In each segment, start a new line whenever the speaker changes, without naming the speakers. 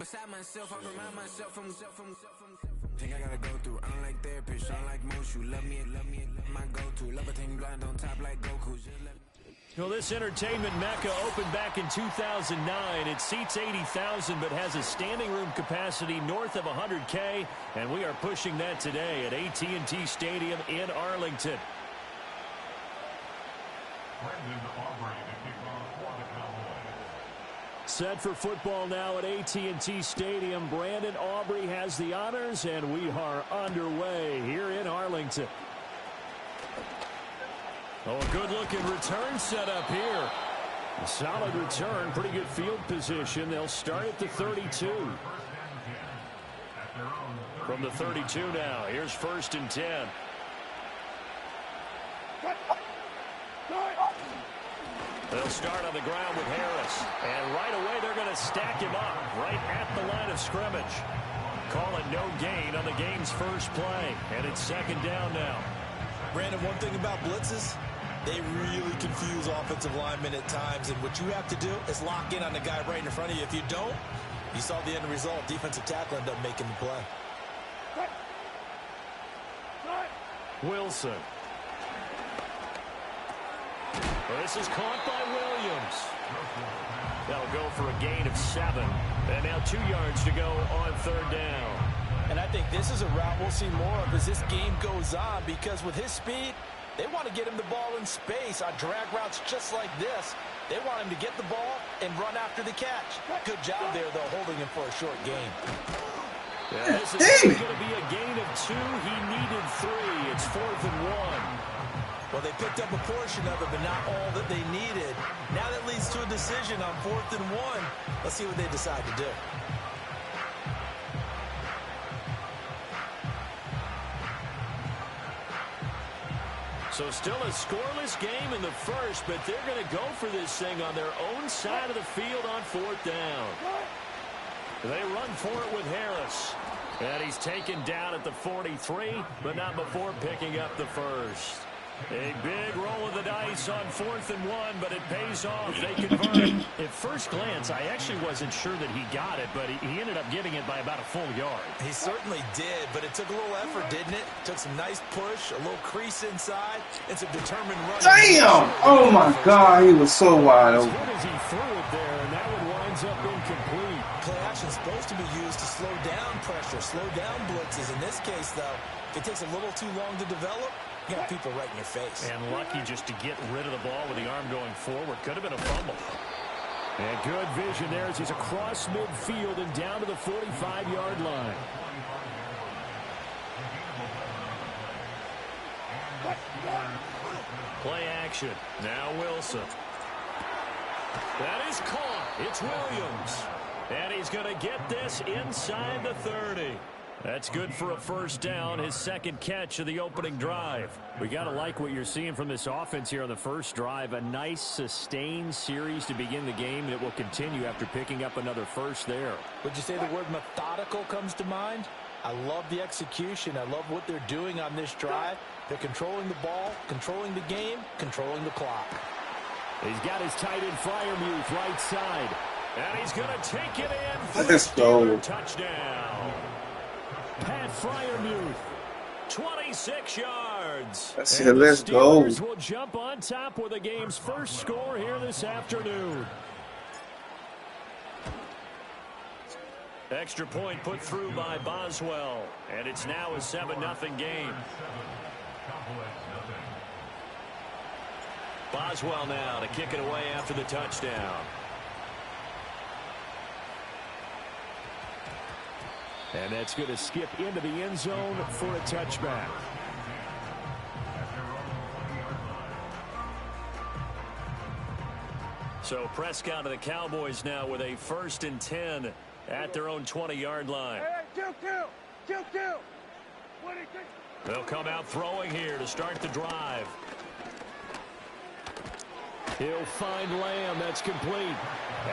Beside myself, I remind myself from think I gotta go through. I don't like therapists, I don't like most. You love me, my go-to. Love a thing blind on top like Goku. Just let me.
Well, this entertainment mecca opened back in 2009. It seats 80,000 but has a standing room capacity north of 100K, and we are pushing that today at AT&T Stadium in Arlington. Set for football now at AT&T Stadium. Brandon Aubrey has the honors, and we are underway here in Arlington. Oh, a good-looking return set up here. A solid return, pretty good field position. They'll start at the 32. From the 32 now, here's 1st and 10. They'll start on the ground with Harris. And right away, they're going to stack him up right at the line of scrimmage. Call it no gain on the game's first play. And it's 2nd down now.
Brandon, one thing about blitzes, they really confuse offensive linemen at times. And what you have to do is lock in on the guy right in front of you. If you don't, you saw the end result. Defensive tackle ended up making the play.
Wilson. This is caught by Williams. They'll go for a gain of 7. And now 2 yards to go on 3rd down.
And I think this is a route we'll see more of as this game goes on, because with his speed, they want to get him the ball in space on drag routes just like this. They want him to get the ball and run after the catch. Good job there, though, holding him for a short gain.
Yeah, this is going to be a gain of 2. He needed 3. It's 4th and 1.
Well, they picked up a portion of it, but not all that they needed. Now that leads to a decision on 4th and 1. Let's see what they decide to do.
So still a scoreless game in the first, but they're going to go for this thing on their own side of the field on 4th down. They run for it with Harris. And he's taken down at the 43, but not before picking up the first. A big roll of the dice on 4th and 1, but it pays off. They convert. At first glance, I actually wasn't sure that he got it, but he ended up getting it by about a full yard.
He certainly did, but it took a little effort, didn't it? Took some nice push, a little crease inside, and some determined running.
Damn! Oh, my God. He was so wide open.
As good as he threw it there, and that one winds up incomplete.
Play action is supposed to be used to slow down pressure, slow down blitzes. In this case, though, if it takes a little too long to develop, you got people right in your face.
And lucky just to get rid of the ball with the arm going forward. Could have been a fumble. And good vision there as he's across midfield and down to the 45-yard line. Play action. Now Wilson. That is caught. It's Williams. And he's going to get this inside the 30. That's good for a 1st down, his 2nd catch of the opening drive. We got to like what you're seeing from this offense here on the first drive. A nice, sustained series to begin the game that will continue after picking up another first there.
Would you say the word methodical comes to mind? I love the execution. I love what they're doing on this drive. They're controlling the ball, controlling the game, controlling the clock.
He's got his tight end Freiermuth right side. And he's going to take it in for
Let's go.
touchdown. Pat Freiermuth, 26 yards.
That's it. Let's go.
Steelers will jump on top with the game's first score here this afternoon. Extra point put through by Boswell, and it's now a 7-0 game. Boswell now to kick it away after the touchdown. And that's going to skip into the end zone for a touchback. So Prescott of the Cowboys now with a 1st and 10 at their own 20-yard line. They'll come out throwing here to start the drive. He'll find Lamb. That's complete.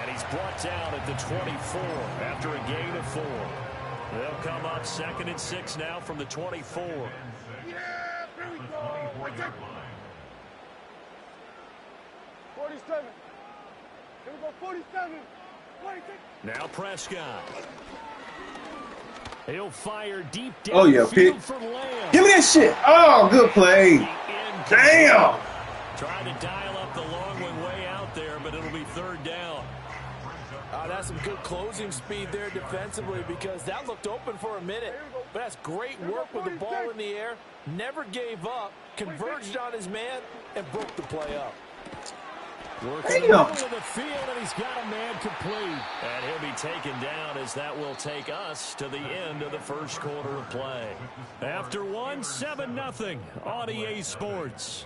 And he's brought down at the 24 after a gain of 4. They'll come up 2nd and 6 now from the 24.
Yeah, here we go. 47. Here we go, 47.
Now Prescott. He'll fire deep down.
Oh, yeah, pick.
For Lamb.
Give me that shit. Oh, good play. Damn.
Trying to dial up the long one way out there, but it'll be third down.
That's some good closing speed there defensively because that looked open for a minute. But that's great work with the ball in the air. Never gave up, converged on his man, and broke the play up.
Working in the middle of the field, and he's got a man complete. And he'll be taken down as that will take us to the end of the first quarter of play. After one, 7-0 on EA Sports.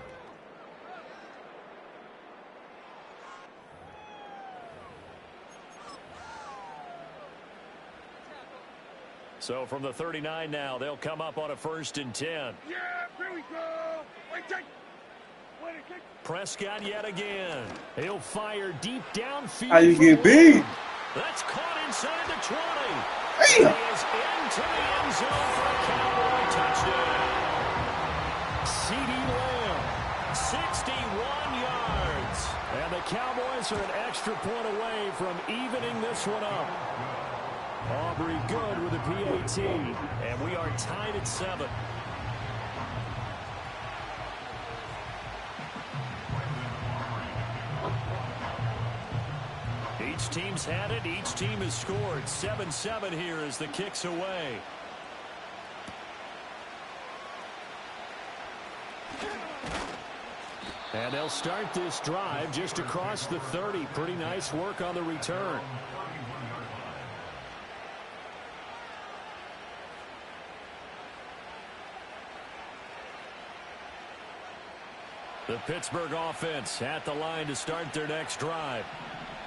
So from the 39 now, they'll come up on a 1st and 10.
Yeah, here we go.
Prescott yet again. He'll fire deep downfield.
How you get beat?
That's caught inside the 20.
Damn.
He is into the end zone for a Cowboy touchdown. CeeDee Lamb, 61 yards. And the Cowboys are an extra point away from evening this one up. Aubrey good with a PAT. And we are tied at 7. Each team's had it. Each team has scored. 7-7 here as the kick's away. And they'll start this drive just across the 30. Pretty nice work on the return. The Pittsburgh offense at the line to start their next drive.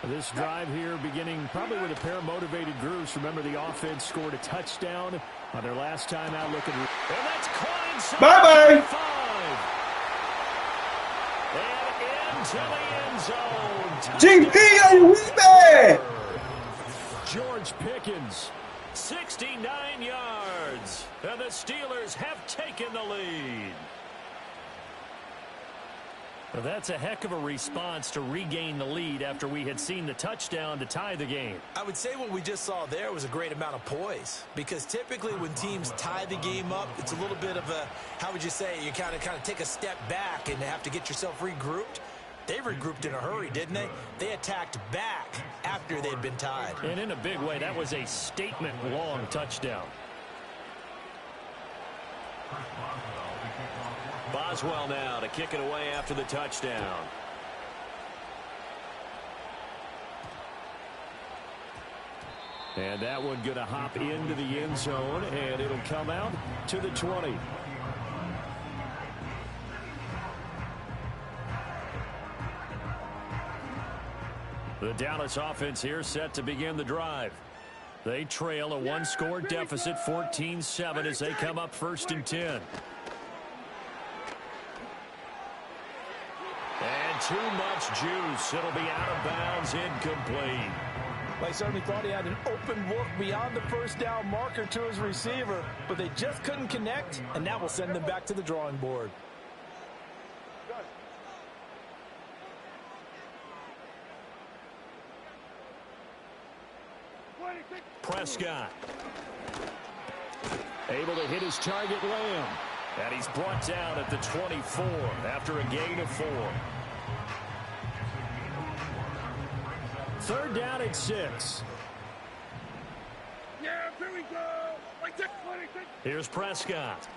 This drive here beginning probably with a pair of motivated groups. Remember, the offense scored a touchdown on their last time out looking. And that's caught inside.
Bye-bye.
And into the end zone.
GP, are you with me?
George Pickens, 69 yards. And the Steelers have taken the lead. Well, that's a heck of a response to regain the lead after we had seen the touchdown to tie the game.
I would say what we just saw there was a great amount of poise because typically when teams tie the game up, it's a little bit of a, how would you say, you kind of take a step back and have to get yourself regrouped. They regrouped in a hurry, didn't they? They attacked back after they'd been tied.
And in a big way, that was a statement-long touchdown. Boswell now to kick it away after the touchdown. And that one going to hop into the end zone, and it'll come out to the 20. The Dallas offense here set to begin the drive. They trail a one-score deficit, 14-7, as they come up 1st and 10. And too much juice. It'll be out of bounds, incomplete.
They certainly thought he had an open look beyond the first down marker to his receiver, but they just couldn't connect, and that will send them back to the drawing board.
Prescott. Able to hit his target, Lamb. And he's brought down at the 24 after a gain of 4. 3rd down at 6.
Yeah, here we go.
Here's Prescott.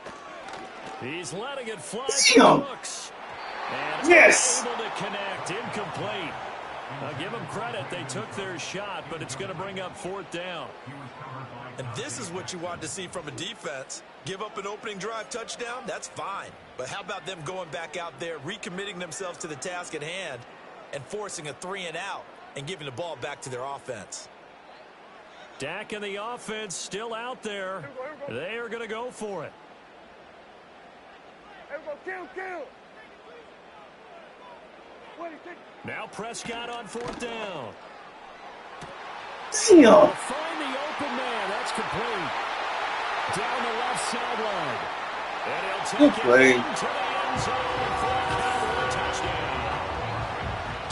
He's letting it fly
Damn.
for Brooks. And
Yes.
able to connect. Incomplete. Now give them credit. They took their shot, but it's going to bring up 4th down.
And this is what you want to see from a defense. Give up an opening drive touchdown, that's fine. But how about them going back out there, recommitting themselves to the task at hand, and forcing a 3-and-out and giving the ball back to their offense?
Dak and the offense still out there. They are going to go for it.
Kill.
Now Prescott on 4th down.
Damn.
Find the open man. That's complete. Down the left sideline. And he'll take
Good
it
play.
into the end zone for a Cowboy touchdown.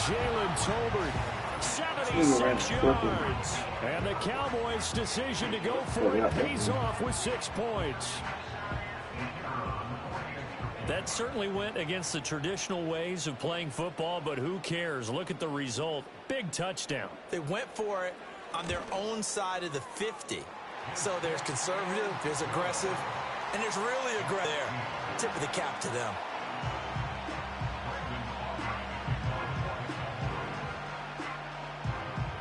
Jalen Tolbert 76 yards. And the Cowboys' decision to go for it pays off with 6 points. That certainly went against the traditional ways of playing football, but who cares? Look at the result. Big touchdown.
They went for it on their own side of the 50. So there's conservative, there's aggressive, and there's really aggressive there. Tip of the cap to them.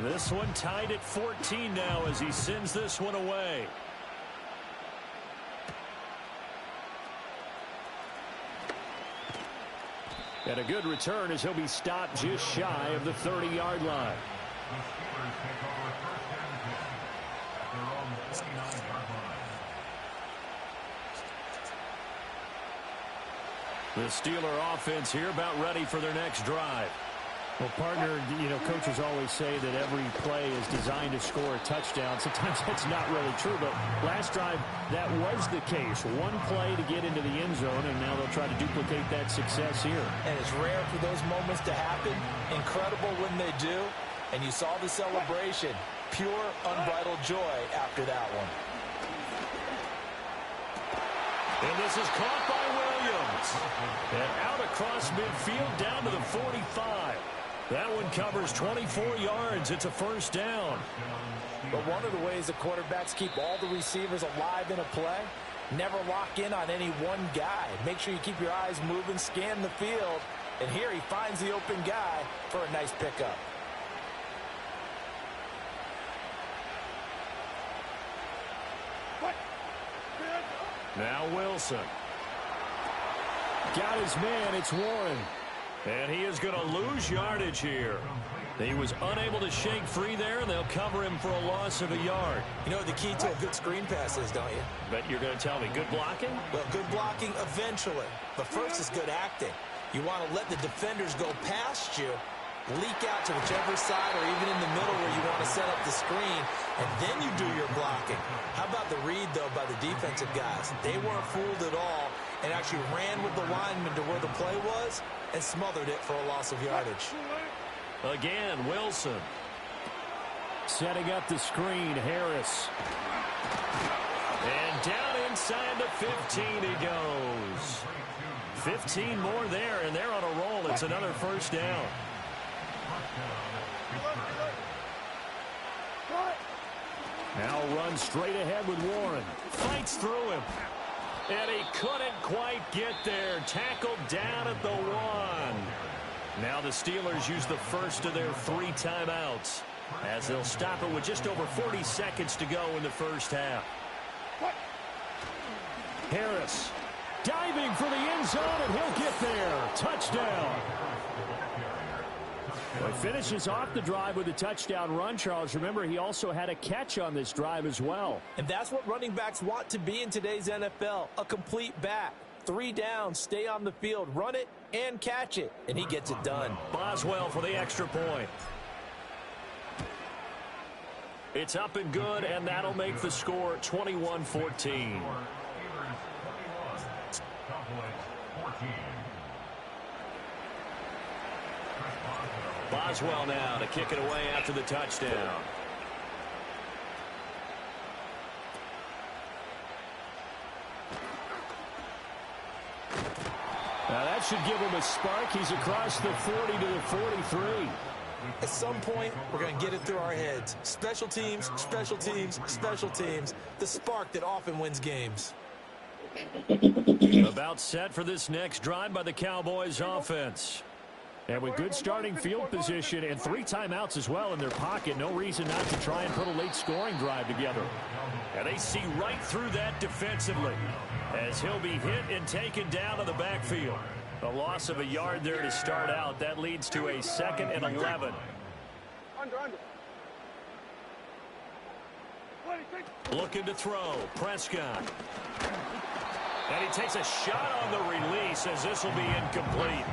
This one tied at 14 now as he sends this one away. And a good return as he'll be stopped just shy of the 30-yard line. The Steeler offense here about ready for their next drive.
Well, partner, coaches always say that every play is designed to score a touchdown. Sometimes that's not really true, but last drive, that was the case. One play to get into the end zone, and now they'll try to duplicate that success here.
And it's rare for those moments to happen. Incredible when they do. And you saw the celebration. Pure, unbridled joy after that one.
And this is caught by Williams. And out across midfield down to the 45. That one covers 24 yards. It's a first down.
But one of the ways the quarterbacks keep all the receivers alive in a play, never lock in on any one guy. Make sure you keep your eyes moving, scan the field. And here he finds the open guy for a nice pickup.
Now Wilson. Got his man. It's Warren. And he is going to lose yardage here. He was unable to shake free there, and they'll cover him for a loss of a yard.
You know what the key to a good screen pass is, don't you?
Bet you're going to tell me. Good blocking?
Well, good blocking eventually. But first is good acting. You want to let the defenders go past you, leak out to whichever side or even in the middle where you want to set up the screen, and then you do your blocking. How about the read, though, by the defensive guys? They weren't fooled at all and actually ran with the lineman to where the play was and smothered it for a loss of yardage.
Again, Wilson.
Setting up the screen, Harris.
And down inside the 15 he goes. 15 more there, and they're on a roll. It's another first down. Now run straight ahead with Warren. Fights through him. And he couldn't quite get there. Tackled down at the 1. Now the Steelers use the first of their 3 timeouts as they'll stop it with just over 40 seconds to go in the first half. Harris diving for the end zone, and he'll get there. Touchdown.
Well, he finishes off the drive with a touchdown run, Charles. Remember, he also had a catch on this drive as well.
And that's what running backs want to be in today's NFL, a complete back. 3 downs, stay on the field, run it, and catch it. And he gets it done.
Boswell for the extra point. It's up and good, and that'll make the score 21-14. Boswell now to kick it away after the touchdown.
Now that should give him a spark. He's across the 40 to the 43.
At some point, we're going to get it through our heads. Special teams, special teams, special teams. The spark that often wins games.
About set for this next drive by the Cowboys offense.
And with good starting field position and 3 timeouts as well in their pocket, no reason not to try and put a late scoring drive together.
And they see right through that defensively as he'll be hit and taken down to the backfield. A loss of a yard there to start out. That leads to a 2nd and 11. Looking to throw. Prescott. And he takes a shot on the release as this will be incomplete.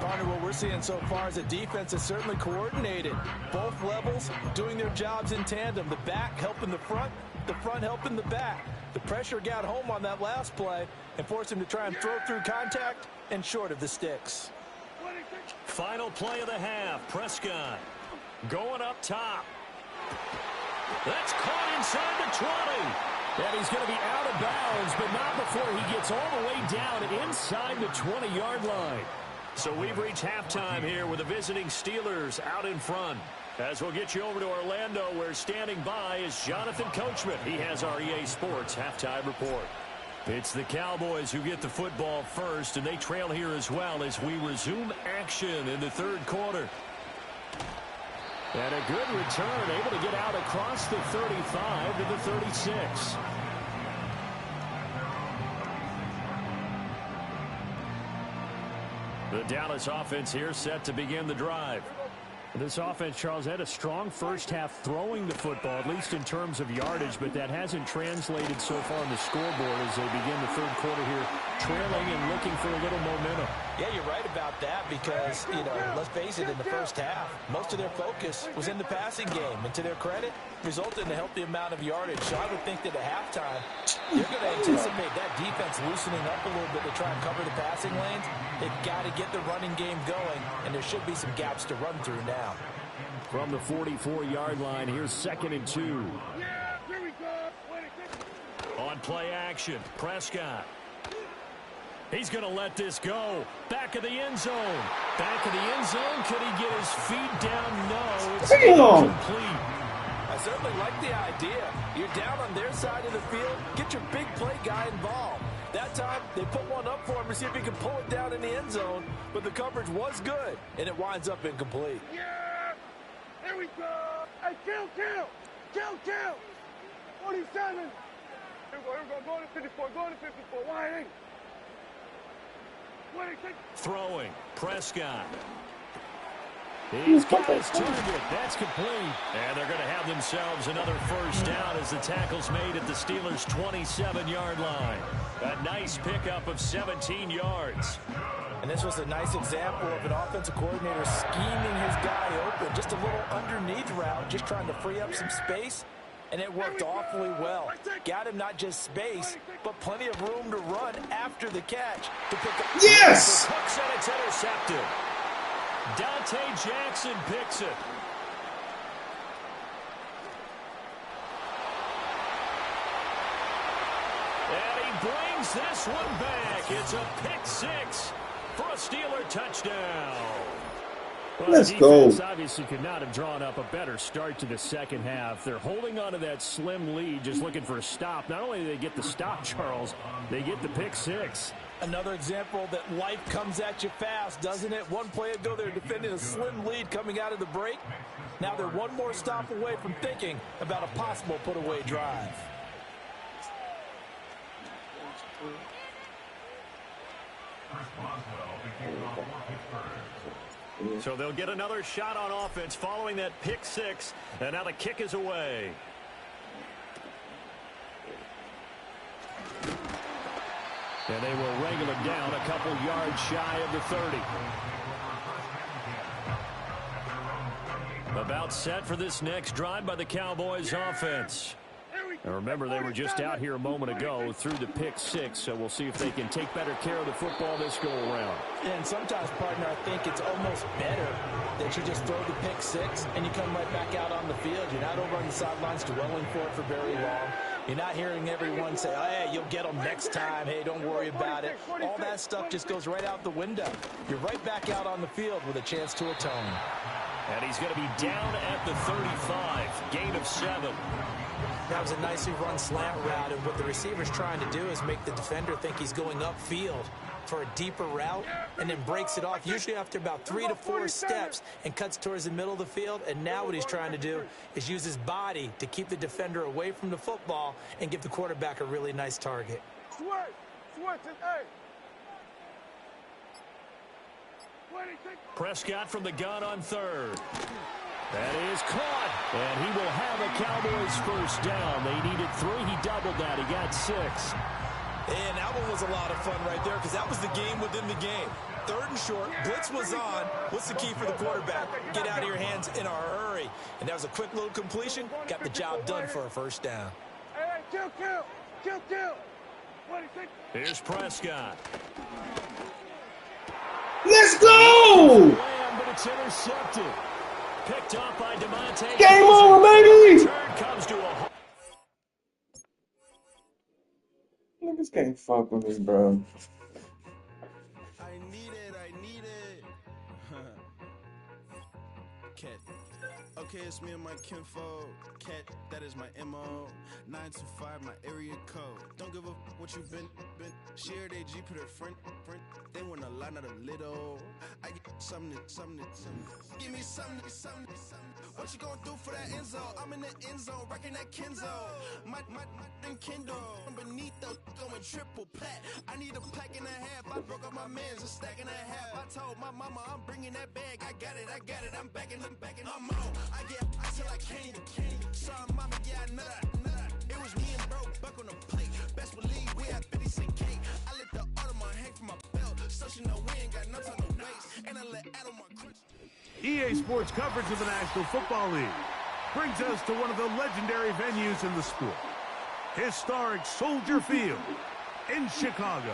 Partner, what we're seeing so far is a defense is certainly coordinated. Both levels doing their jobs in tandem. The back helping the front helping the back. The pressure got home on that last play and forced him to try and throw through contact and short of the sticks.
Final play of the half. Prescott. Going up top. That's caught inside the 20.
And he's going to be out of bounds, but not before he gets all the way down inside the 20-yard line.
So we've reached halftime here with the visiting Steelers out in front. As we'll get you over to Orlando, where standing by is Jonathan Coachman. He has our EA Sports halftime report. It's the Cowboys who get the football first, and they trail here as well as we resume action in the third quarter.
And a good return, able to get out across the 35 to the 36.
The Dallas offense here set to begin the drive.
This offense, Charles, had a strong first half throwing the football, at least in terms of yardage, but that hasn't translated so far on the scoreboard as they begin the third quarter here, trailing and looking for a little momentum.
Yeah, you're right about that because, let's face it, in the first half, most of their focus was in the passing game. And to their credit, resulted in a healthy amount of yardage. So I would think that at halftime, they're going to anticipate that defense loosening up a little bit to try and cover the passing lanes. They've got to get the running game going, and there should be some gaps to run through now.
From the 44-yard line, here's 2nd and 2.
Yeah, here we go.
On play action, Prescott. He's going to let this go. Back of the end zone. Back of the end zone. Could he get his feet down? No. It's incomplete.
I certainly like the idea. You're down on their side of the field. Get your big play guy involved. That time, they put one up for him to see if he can pull it down in the end zone. But the coverage was good, and it winds up incomplete.
Yeah, here we go. Hey, kill. 47. Here we go. Going to 54. Why ain't?
Throwing. Prescott.
He's got his target. That's complete.
And they're going to have themselves another first down as the tackle's made at the Steelers' 27-yard line. A nice pickup of 17 yards.
And this was a nice example of an offensive coordinator scheming his guy open. Just a little underneath route, just trying to free up some space. And it worked awfully well. Got him not just space, but plenty of room to run after the catch to pick up.
Yes!
Hooks and it's intercepted. Dante Jackson picks it. And he brings this one back. It's a pick six for a Steeler touchdown.
Well,
Let's
the
go.
defense obviously could not have drawn up a better start to the second half. They're holding on to that slim lead, just looking for a stop. Not only do they get the stop, Charles, they get the pick six.
Another example that life comes at you fast, doesn't it? One play ago, they're defending a slim lead coming out of the break. Now they're one more stop away from thinking about a possible put-away drive.
So they'll get another shot on offense following that pick six, and now the kick is away.
And they will wrangle it down a couple yards shy of the 30. About set for this next drive by the Cowboys offense. And remember, they were just out here a moment ago through the pick six, so we'll see if they can take better care of the football this go-around.
And sometimes, partner, I think it's almost better that you just throw the pick six and you come right back out on the field. You're not over on the sidelines dwelling for it for very long. You're not hearing everyone say, oh, hey, you'll get them next time. Hey, don't worry about it. All that stuff just goes right out the window. You're right back out on the field with a chance to atone.
And he's going to be down at the 35. Gain of 7.
That was a nicely run slant route, and what the receiver's trying to do is make the defender think he's going upfield for a deeper route and then breaks it off, usually after about 3 to 4 steps, and cuts towards the middle of the field. And now what he's trying to do is use his body to keep the defender away from the football and give the quarterback a really nice target.
Prescott from the gun on third. That is caught, and he will have a Cowboys first down. They needed 3. He doubled that. He got 6.
And that one was a lot of fun right there because that was the game within the game. 3rd and short, blitz was on. What's the key for the quarterback? Get out of your hands in a hurry. And that was a quick little completion. Got the job done for a first down.
Hey, kill.
Here's Prescott.
Let's go!
But it's intercepted. picked off by DeMonte.
Game on, baby!
Turn comes to a...
Niggas can't fuck with me, bro.
I need it. Cat. Okay, it's me and my kinfolk. Cat, that is my MO. 925, my area code. Don't give a what you been. Shared AG, put her friend. They want a lot, not a little. I get something. Give me something. What you gonna do for that end zone? I'm in the end zone, rocking that Kenzo. My thing Kindle. From beneath the going triple plat. I need a pack and a half. I broke up my mans, a stack and a half. I told my mama I'm bringing that bag. I got it. I'm backing, I'm on. I get till I can't. Sorry, mama, yeah, I nut. It was me and bro, buck on the plate. Best believe we had 50 cent cake. I let the Audemars hang from my belt. So she know we ain't got no time to waste. And I let Adam my crutch.
EA Sports coverage of the National Football League brings us to one of the legendary venues in the sport. Historic Soldier Field in Chicago.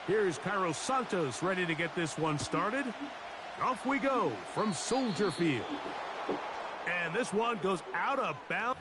Here's Cairo Santos ready to get this one started. Off we go from Soldier Field. And this one goes out of bounds.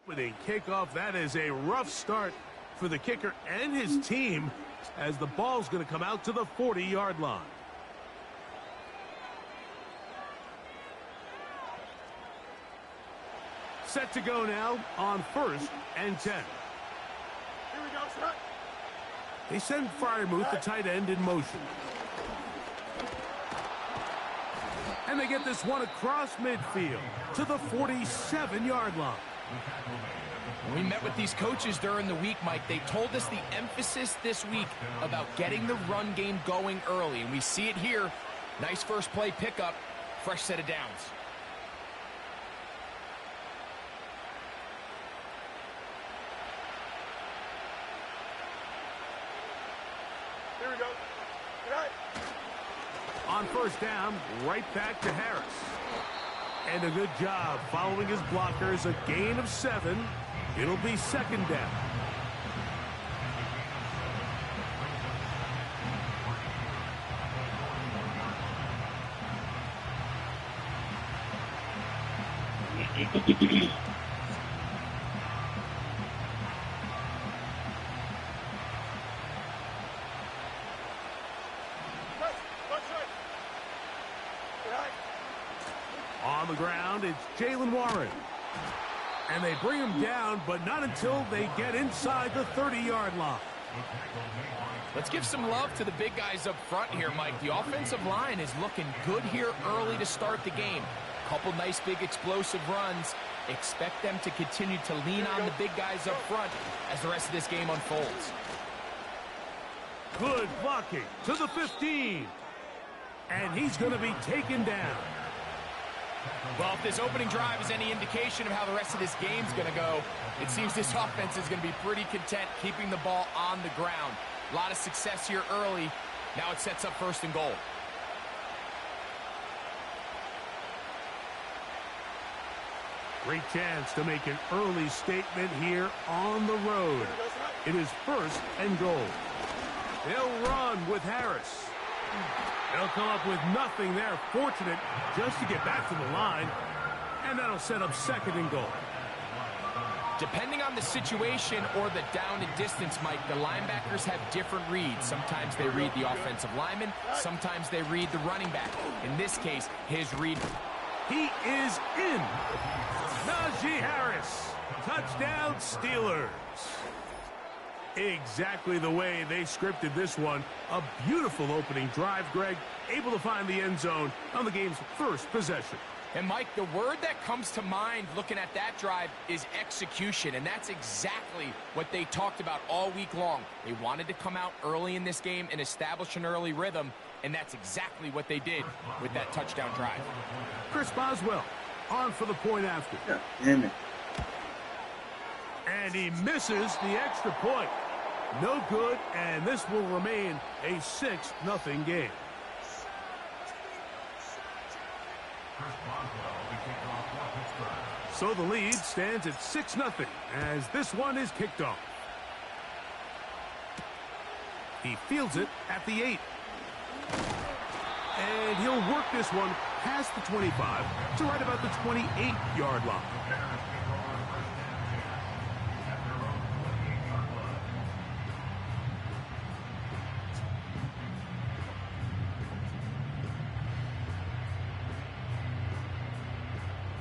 Opening kickoff, that is a rough start for the kicker and his team as the ball's going to come out to the 40-yard line. Set to go now on 1st and 10.
Here we go, son.
They send Fryermuth, the tight end, in motion. And they get this one across midfield to the 47-yard line.
We met with these coaches during the week, Mike. They told us the emphasis this week about getting the run game going early, and we see it here. Nice first play pickup, fresh set of downs.
Here we go. Good night.
On 1st down, right back to Harris. And a good job following his blockers, a gain of 7. It'll be 2nd down. On the ground, it's Jalen Warren. And they bring him down, but not until they get inside the 30-yard line.
Let's give some love to the big guys up front here, Mike. The offensive line is looking good here early to start the game. Couple nice big explosive runs. Expect them to continue to lean on the big guys up front as the rest of this game unfolds.
Good blocking to the 15. And he's going to be taken down.
Well, if this opening drive is any indication of how the rest of this game's going to go, it seems this offense is going to be pretty content keeping the ball on the ground. A lot of success here early. Now it sets up 1st and goal.
Great chance to make an early statement here on the road. It is 1st and goal. They'll run with Harris. They'll come up with nothing there. Fortunate just to get back to the line. And that'll set up 2nd and goal.
Depending on the situation or the down and distance, Mike, the linebackers have different reads. Sometimes they read the offensive lineman. Sometimes they read the running back. In this case, his read.
He is in. Najee Harris. Touchdown, Steelers. Exactly the way they scripted this one. A beautiful opening drive, Greg. Able to find the end zone on the game's 1st possession.
And, Mike, the word that comes to mind looking at that drive is execution, and that's exactly what they talked about all week long. They wanted to come out early in this game and establish an early rhythm, and that's exactly what they did with that touchdown drive.
Chris Boswell on for the point after.
God damn it.
And he misses the extra point. No good, and this will remain a 6-0 game. So the lead stands at 6-0 as this one is kicked off. He fields it at the 8. And he'll work this one past the 25 to right about the 28-yard line.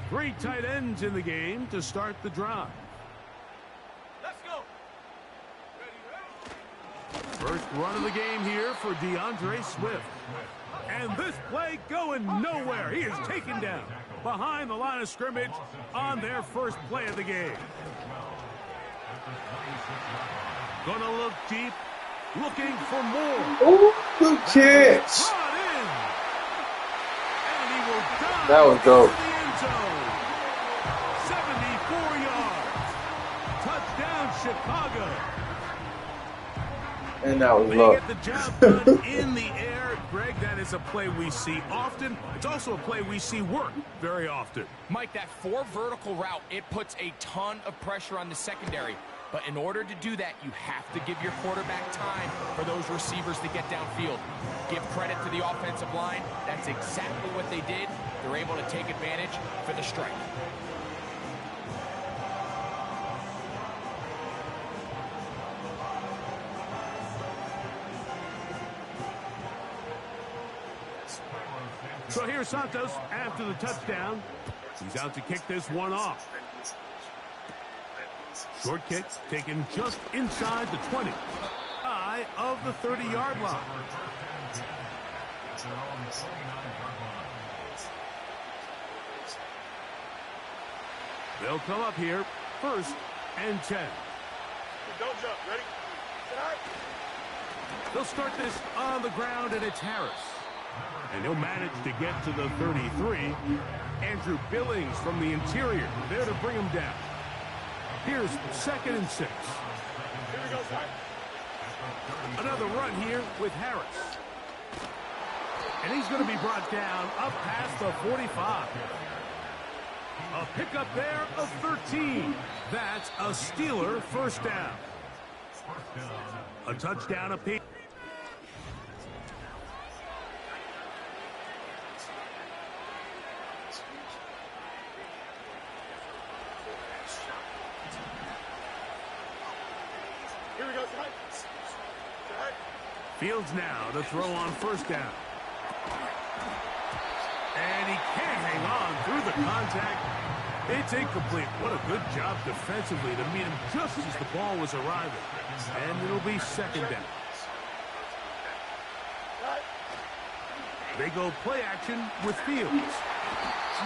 Three tight ends in the game to start the drive.
Let's go.
First run of the game here for DeAndre Swift. And this play going nowhere. He is taken down behind the line of scrimmage on their first play of the game. Gonna look deep, looking for more.
Oh, good catch.
Brought in. And he will dive
That was dope.
into the end zone. 74 yards. Touchdown, Chicago.
And that was
When you
luck.
get the job done in the air, Greg, that is a play we see often. It's also a play we see work very often.
Mike, that 4 vertical route, it puts a ton of pressure on the secondary. But in order to do that, you have to give your quarterback time for those receivers to get downfield. Give credit to the offensive line. That's exactly what they did. They're able to take advantage for the strike.
So here's Santos after the touchdown. He's out to kick this one off. Short kick taken just inside the 20. High of the 30-yard line. They'll come up here, 1st and 10.
Don't jump. Ready? Sit high.
They'll start this on the ground, and it's Harris. And he'll manage to get to the 33. Andrew Billings from the interior there to bring him down. Here's 2nd and 6.
Here we go, son.
Another run here with Harris. And he's going to be brought down up past the 45. A pickup there of 13. That's a Steeler first down. A touchdown apiece.
Here we go, son.
Fields now to throw on 1st down. And he can't hang on through the contact. It's incomplete. What a good job defensively to meet him just as the ball was arriving. And it'll be 2nd down. They go play action with Fields.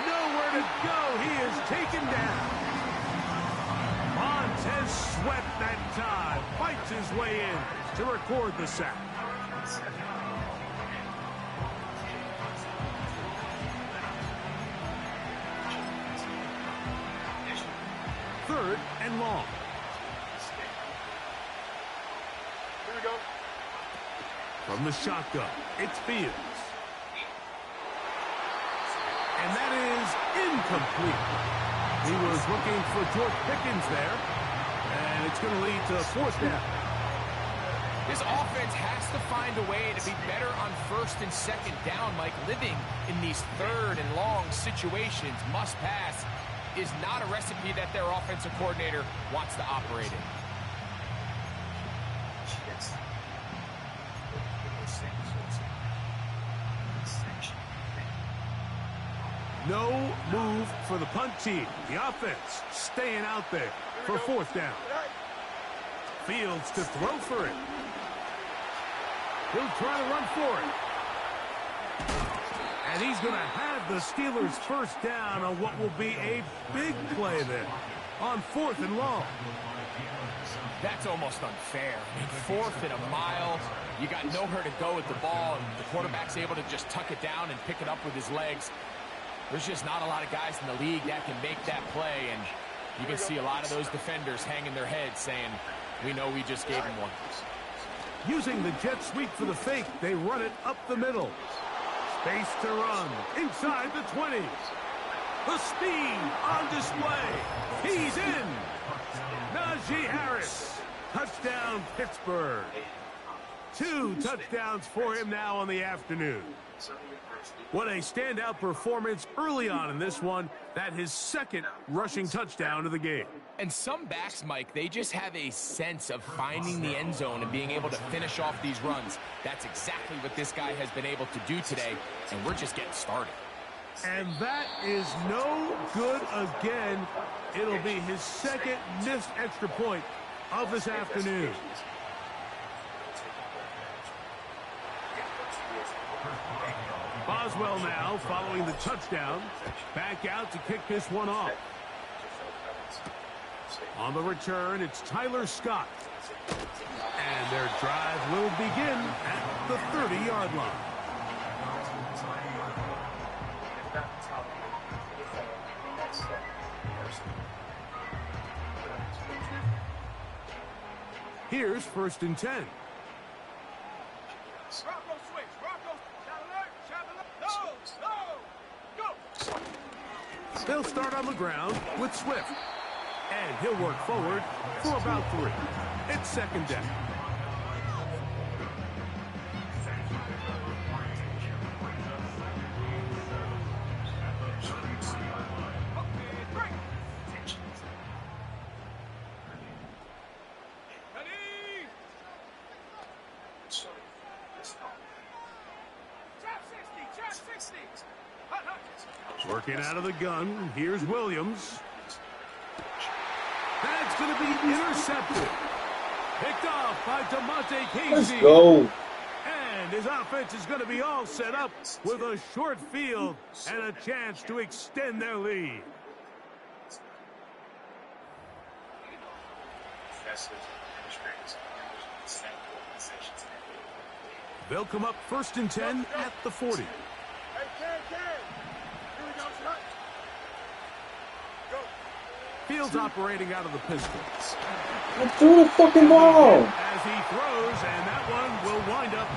Nowhere to go. He is taken down. Montez Sweat that time. Fights his way in to record the sack. Third and long.
Here we go.
From the shotgun, it's Fields. And that is incomplete. He was looking for George Pickens there, and it's going to lead to 4th down.
This offense has to find a way to be better on 1st and 2nd down, Mike. Living in these 3rd and long situations, must pass, is not a recipe that their offensive coordinator wants to operate in.
No move for the punt team. The offense staying out there for 4th down. Fields to throw for it. He'll try to run for it. And he's going to have the Steelers' 1st down on what will be a big play there on 4th and long.
That's almost unfair. I mean, 4th and a mile. You got nowhere to go with the ball, and the quarterback's able to just tuck it down and pick it up with his legs. There's just not a lot of guys in the league that can make that play, and you can see a lot of those defenders hanging their heads saying, we know we just gave him one.
Using the jet sweep for the fake, they run it up the middle. Space to run inside the 20. The speed on display. He's in. Najee Harris. Touchdown, Pittsburgh. 2 touchdowns for him now on the afternoon. What a standout performance early on in this one. That his 2nd rushing touchdown of the game.
And some backs, Mike, they just have a sense of finding the end zone and being able to finish off these runs. That's exactly what this guy has been able to do today, and we're just getting started.
And that is no good again. It'll be his 2nd missed extra point of this afternoon. Boswell now following the touchdown. Back out to kick this one off. On the return, it's Tyler Scott. And their drive will begin at the 30-yard line. Here's 1st and 10. They'll start on the ground with Swift. And he'll work forward for about 3. It's 2nd down. Working out of the gun. Here's Williams. That's going to be intercepted. Picked off by DeMonte Casey.
Let's go.
And his offense is going to be all set up with a short field and a chance to extend their lead. They'll come up 1st and 10 at the 40. Fields operating out of the pistol.
Throw the fucking ball.
As he throws, and that one will wind up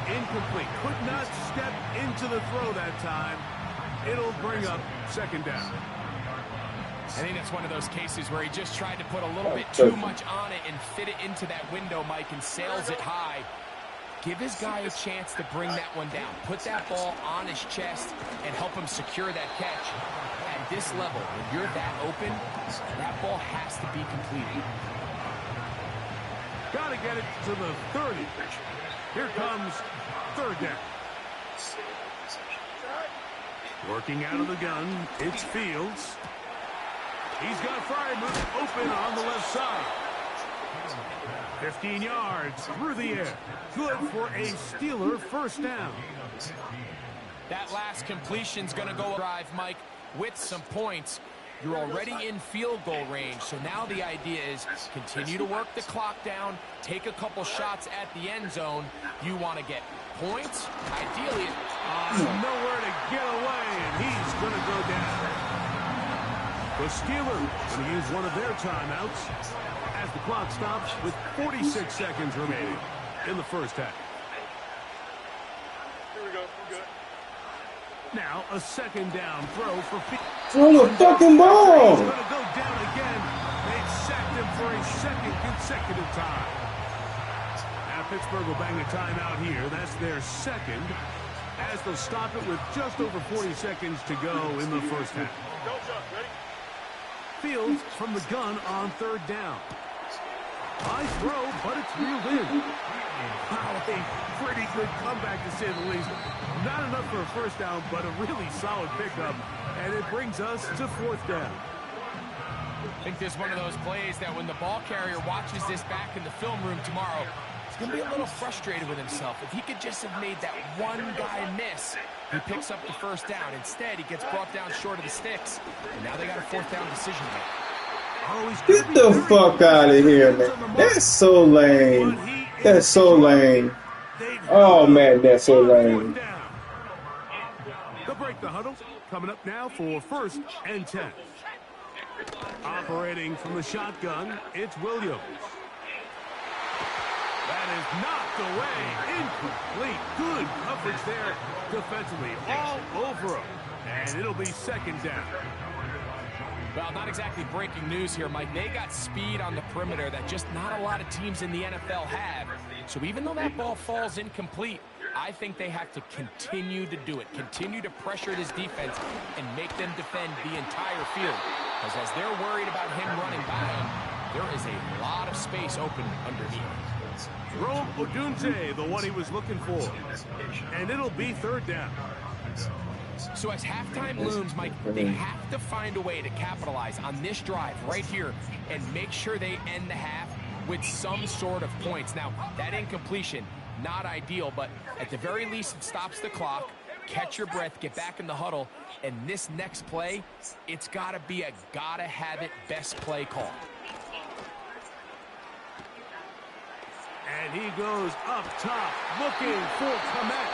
incomplete. Could not step into the throw that time. It'll bring up 2nd down.
I think that's one of those cases where he just tried to put a little bit too much on it and fit it into that window, Mike, and sails it high. Give his guy a chance to bring that one down. Put that ball on his chest and help him secure that catch. At this level, when you're that open, that ball has to be completed.
Got to get it to the 30. Here comes 3rd down. Working out of the gun, it's Fields. He's got Freiermuth open on the left side. 15 yards through the air. Good for a Steeler 1st down.
That last completion's going to go drive, Mike, with some points. You're already in field goal range, so now the idea is continue to work the clock down, take a couple shots at the end zone. You want to get points, ideally.
Nowhere to get away, and he's going to go down. The Steelers going to use one of their timeouts as the clock stops with 46 seconds remaining in the 1st half.
Here we go. We're good.
Now a second down throw for Fields.
Throw the fucking ball.
He's going to go down again. They've sacked him for a second consecutive time. Now Pittsburgh will bang a timeout here. That's their second, as they'll stop it with just over 40 seconds to go in the first half. Fields from the gun on third down. High throw, but it's reeled in. Wow, a pretty good comeback to say the least. Not enough for a first down, but a really solid pickup. And it brings us to fourth down.
I think this is one of those plays that when the ball carrier watches this back in the film room tomorrow, he's going to be a little frustrated with himself. If he could just have made that one guy miss, he picks up the first down. Instead, he gets brought down short of the sticks. And now they got a fourth down decision to make.
Get the fuck out of here, man. That's so lame. That's so lame. Oh, man, that's so lame.
They'll break the huddle. Coming up now for first and 10. Operating from the shotgun, it's Williams. That is knocked away. Incomplete. Good coverage there defensively. All over him. And it'll be second down.
Well, not exactly breaking news here, Mike. They got speed on the perimeter that just not a lot of teams in the NFL have. So even though that ball falls incomplete, I think they have to continue to do it. Continue to pressure this defense and make them defend the entire field. Because as they're worried about him running by them, there is a lot of space open underneath.
Rome Odunze, the one he was looking for. And it'll be third down.
So as halftime looms, Mike, they have to find a way to capitalize on this drive right here and make sure they end the half with some sort of points. Now, that incompletion, not ideal, but at the very least it stops the clock. Catch your breath, get back in the huddle, and this next play, it's got to be a gotta-have-it best play call.
And he goes up top, looking for Komet.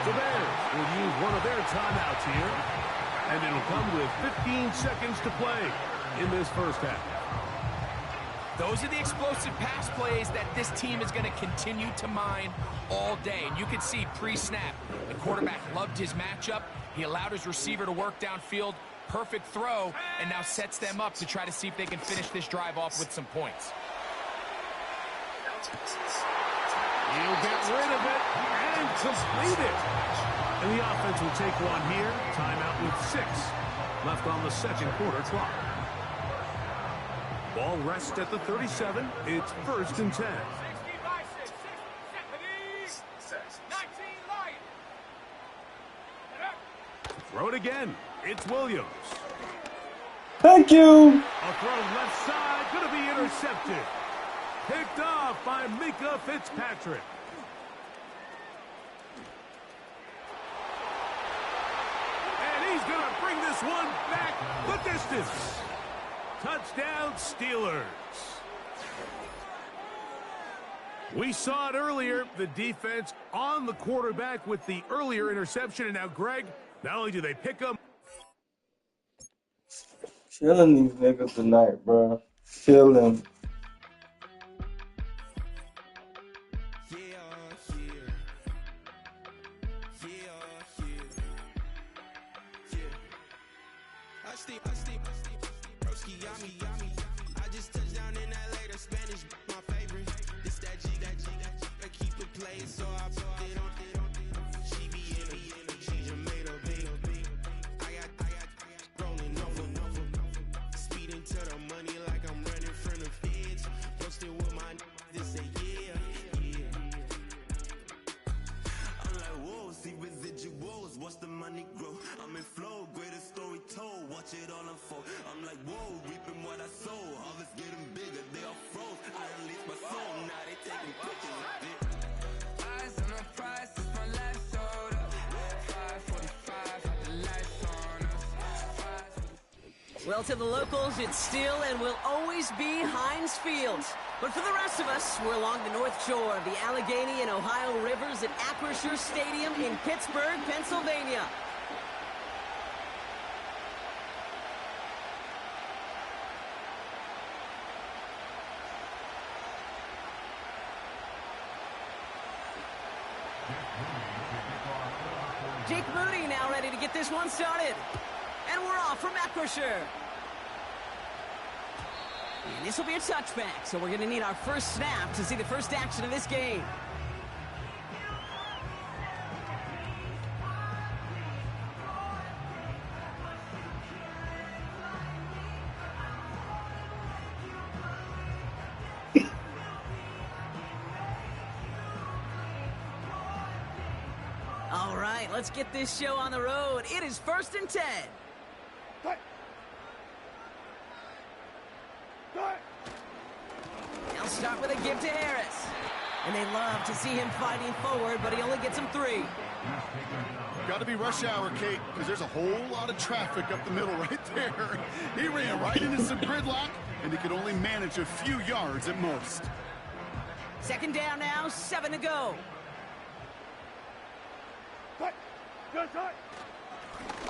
The Bears will use one of their timeouts here. And it'll come with 15 seconds to play in this first half.
Those are the explosive pass plays that this team is going to continue to mine all day. And you can see pre-snap, the quarterback loved his matchup. He allowed his receiver to work downfield. Perfect throw, and now sets them up to try to see if they can finish this drive off with some points.
He'll get rid of it and complete it. And the offense will take one here. Timeout with 6 left on the second quarter clock. Ball rests at the 37. It's first and 10. Throw it again. It's Williams.
Thank you.
A throw left side. Going to be intercepted. Picked off by Mika Fitzpatrick. And he's going to bring this one back the distance. Touchdown, Steelers. We saw it earlier, the defense on the quarterback with the earlier interception. And now, Greg, not only do they pick him.
Killing these niggas tonight, bro. Killing.
Well, to the locals, it's still and will always be Heinz Field. But for the rest of us, we're along the north shore of the Allegheny and Ohio rivers at Acrisure Stadium in Pittsburgh, Pennsylvania. Jake Moody now ready ready to get this one started. And we're off from Acrisure. And this will be a touchback, so we're going to need our first snap to see the first action of this game. All right, let's get this show on the road. It is 1st and 10. They'll start with a give to Harris. And they love to see him fighting forward, but he only gets him 3.
Got to be rush hour, Kate, because there's a whole lot of traffic up the middle right there. He ran right into some gridlock, and he could only manage a few yards at most.
2nd down now, 7 to go.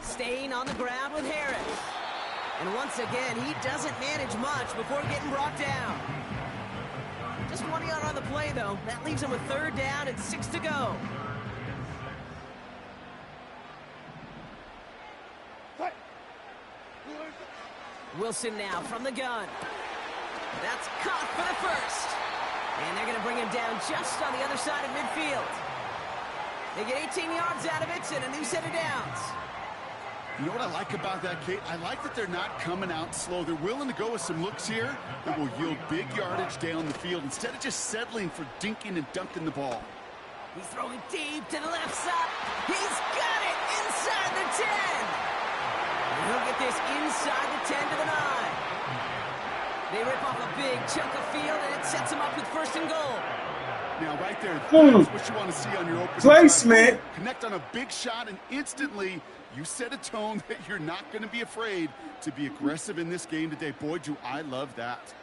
Staying on the ground with Harris. And once again, he doesn't manage much before getting brought down. Just 1 yard on the play, though. That leaves him with 3rd down and 6 to go. Wilson now from the gun. That's caught for the first. And they're going to bring him down just on the other side of midfield. They get 18 yards out of it and a new set of downs.
You know what I like about that, Kate? I like that they're not coming out slow. They're willing to go with some looks here that will yield big yardage down the field instead of just settling for dinking and dunking the ball.
He's throwing deep to the left side. He's got it inside the 10. And he'll get this inside the 10 to the 9. They rip off a big chunk of field, and it sets him up with 1st and goal.
Now, right there, that's what you want to see on your opening
placement.
Connect on a big shot, and instantly you set a tone that you're not going to be afraid to be aggressive in this game today. Boy, do I love that.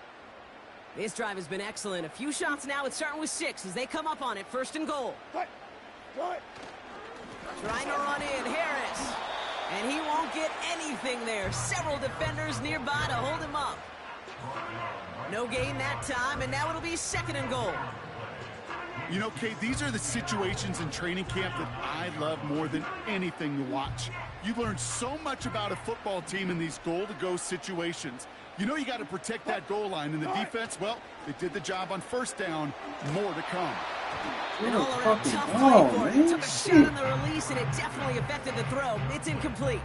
This drive has been excellent. A few shots now. It's starting with 6 as they come up on it. 1st and goal. Trying to run in, Harris. And he won't get anything there. Several defenders nearby to hold him up. No gain that time, and now it'll be 2nd and goal.
You know, Kate, these are the situations in training camp that I love more than anything to watch. You learn so much about a football team in these goal-to-go situations. You know you got to protect that goal line, and the defense, well, they did the job on 1st down. More to come.
An all-around tough play for him. Took a shot on the release, and it definitely affected the throw. It's incomplete.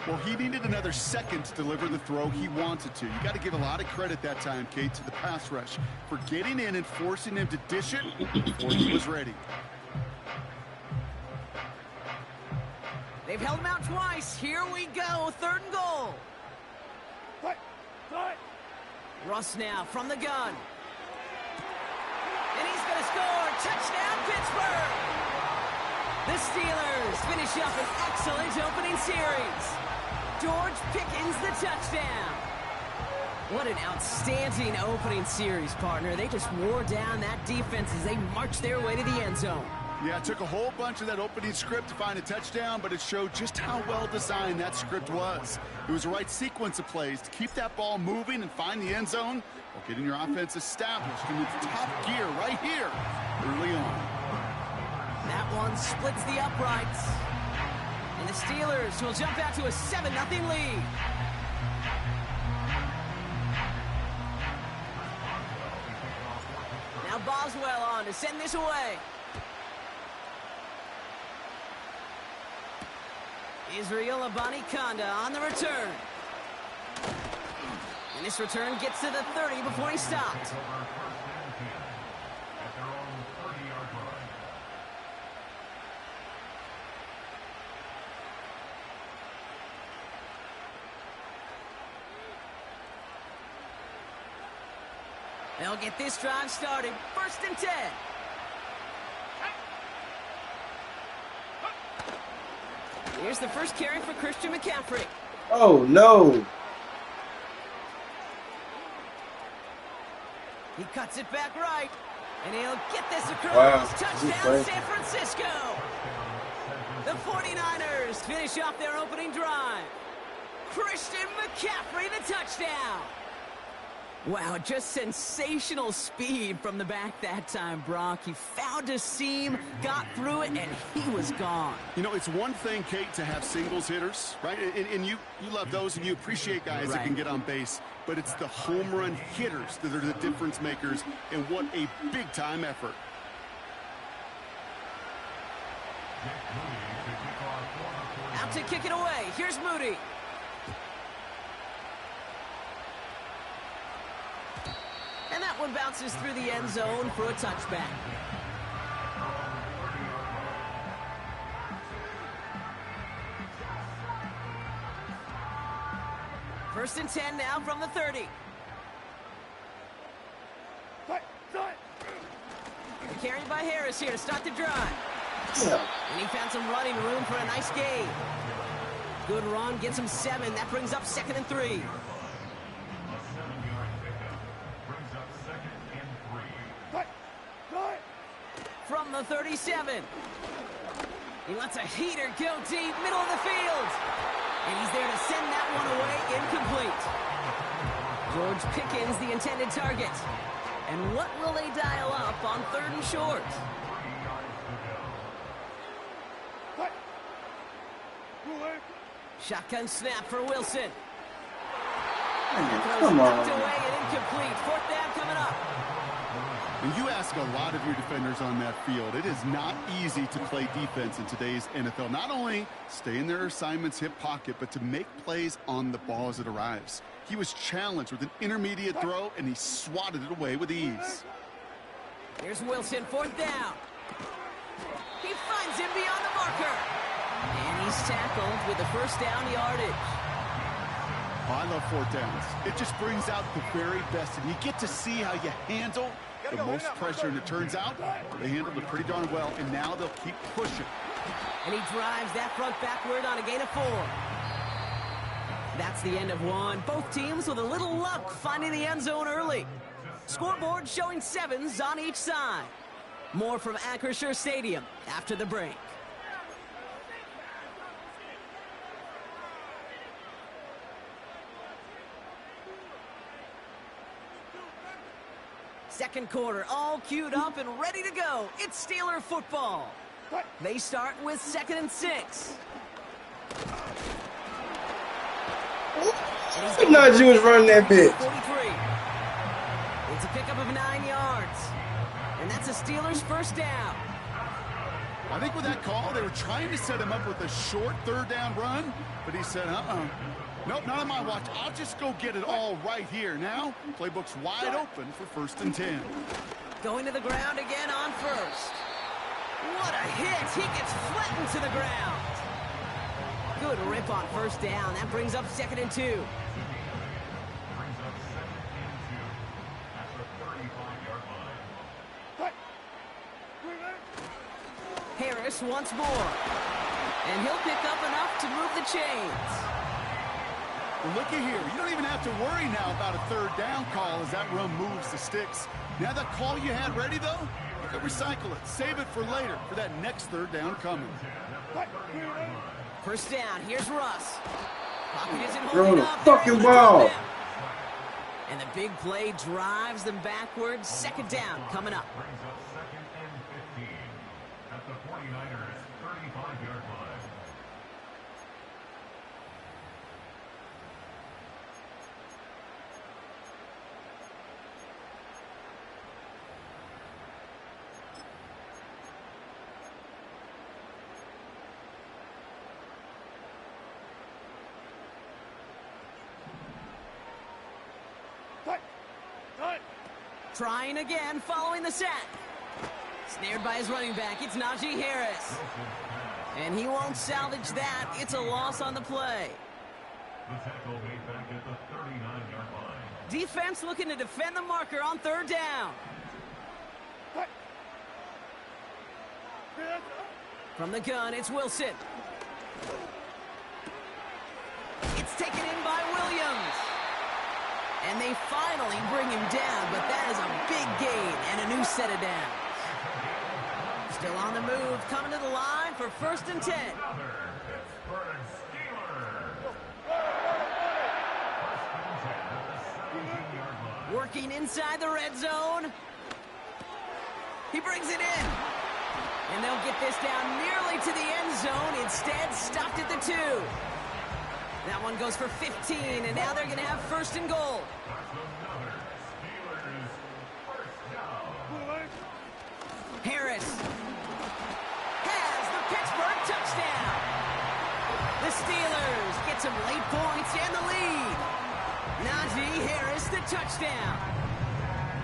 Well, he needed another second to deliver the throw he wanted to. You got to give a lot of credit that time, Kate, to the pass rush for getting in and forcing him to dish it before he was ready.
They've held him out twice. Here we go. 3rd and goal. Russ now from the gun. And he's going to score. Touchdown, Pittsburgh. The Steelers finish up an excellent opening series. George Pickens the touchdown. What an outstanding opening series, partner. They just wore down that defense as they marched their way to the end zone.
Yeah, it took a whole bunch of that opening script to find a touchdown, but it showed just how well designed that script was. It was the right sequence of plays to keep that ball moving and find the end zone while getting your offense established in its top gear right here early on.
That one splits the uprights. And the Steelers will jump out to a 7-0 lead. Now Boswell on to send this away. Israel Abanikanda on the return. And this return gets to the 30 before he stopped. They'll get this drive started. 1st and 10. Here's the first carry for Christian McCaffrey.
Oh, no.
He cuts it back right. And he'll get this across.
Wow.
Touchdown, San Francisco. The 49ers finish off their opening drive. Christian McCaffrey, the touchdown. Wow, just sensational speed from the back that time, Brock. He found a seam, got through it, and he was gone.
You know, it's one thing, Kate, to have singles hitters, right? And you love those, and you appreciate guys that can get on base. But it's the home run hitters that are the difference makers, and what a big-time effort.
Out to kick it away. Here's Moody. And that one bounces through the end zone for a touchback. First and 10 now from the 30. Carried by Harris here to start the drive. And he found some running room for a nice gain. Good run, gets him 7. That brings up 2nd and 3. From the 37. He lets a heater go deep, middle of the field. And he's there to send that one away, incomplete. George Pickens, the intended target. And what will they dial up on 3rd and short? Shotgun snap for Wilson.
Come on.
Tucked away and incomplete. 4th down coming up.
And you ask a lot of your defenders on that field. It is not easy to play defense in today's NFL. Not only stay in their assignment's hip pocket, but to make plays on the ball as it arrives. He was challenged with an intermediate throw, and he swatted it away with ease.
Here's Wilson, 4th down. He finds him beyond the marker. And he's tackled with the first down yardage.
Oh, I love 4th downs. It just brings out the very best, and you get to see how you handle the most pressure, and it turns out they handled it pretty darn well, and now they'll keep pushing.
And he drives that front backward on a gain of 4. That's the end of one. Both teams with a little luck finding the end zone early. Scoreboard showing 7s on each side. More from Acrisure Stadium after the break. Second quarter, all queued up and ready to go. It's Steeler football. They start with 2nd and 6.
I'm not you was running that bitch.
43. It's a pickup of 9 yards. And that's a Steelers first down.
I think with that call, they were trying to set him up with a short 3rd down run, but he said, nope, not on my watch. I'll just go get it all right here. Now, playbook's wide open for 1st and 10.
Going to the ground again on 1st. What a hit. He gets flattened to the ground. Good rip on 1st down. That brings up 2nd and 2. Harris once more. And he'll pick up enough to move the chains.
Well, looky here. You don't even have to worry now about a 3rd down call as that run moves the sticks. Now that call you had ready, though, you can recycle it. Save it for later for that next 3rd down coming.
First down. Here's Russ. Pocket isn't
Throw
holding
the
up.
fucking ball.
And the big play drives them backwards. 2nd down coming up.
At the 49ers 35-yard line.
Trying again, following the sack. Snared by his running back, it's Najee Harris. And he won't salvage that. It's a loss on the play.
The tackle made back at the 39-yard line.
Defense looking to defend the marker on 3rd down. From the gun, it's Wilson. It's taken in by Williams. And they finally bring him down, but that is a big gain and a new set of downs. Still on the move, coming to the line for 1st and 10. looking inside the red zone. He brings it in. And they'll get this down nearly to the end zone. Instead, stopped at the 2. That one goes for 15, and now they're going to have first and goal. Harris has the Pittsburgh touchdown. The Steelers get some late points and the lead. Najee Harris, the touchdown.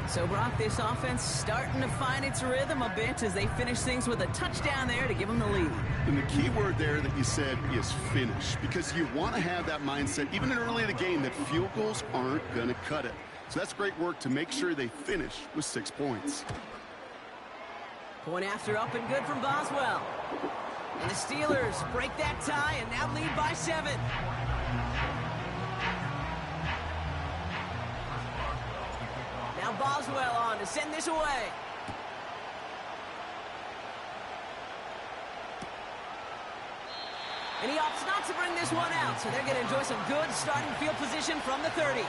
So, Brock, this offense starting to find its rhythm a bit as they finish things with a touchdown there to give them the lead.
And the key word there that you said is finish, because you want to have that mindset, even early in the game, that field goals aren't going to cut it. So that's great work to make sure they finish with 6 points.
Point after up and good from Boswell. And the Steelers break that tie and now lead by 7. Now Boswell on to send this away. And he opts not to bring this one out, so they're going to enjoy some good starting field position from the 30.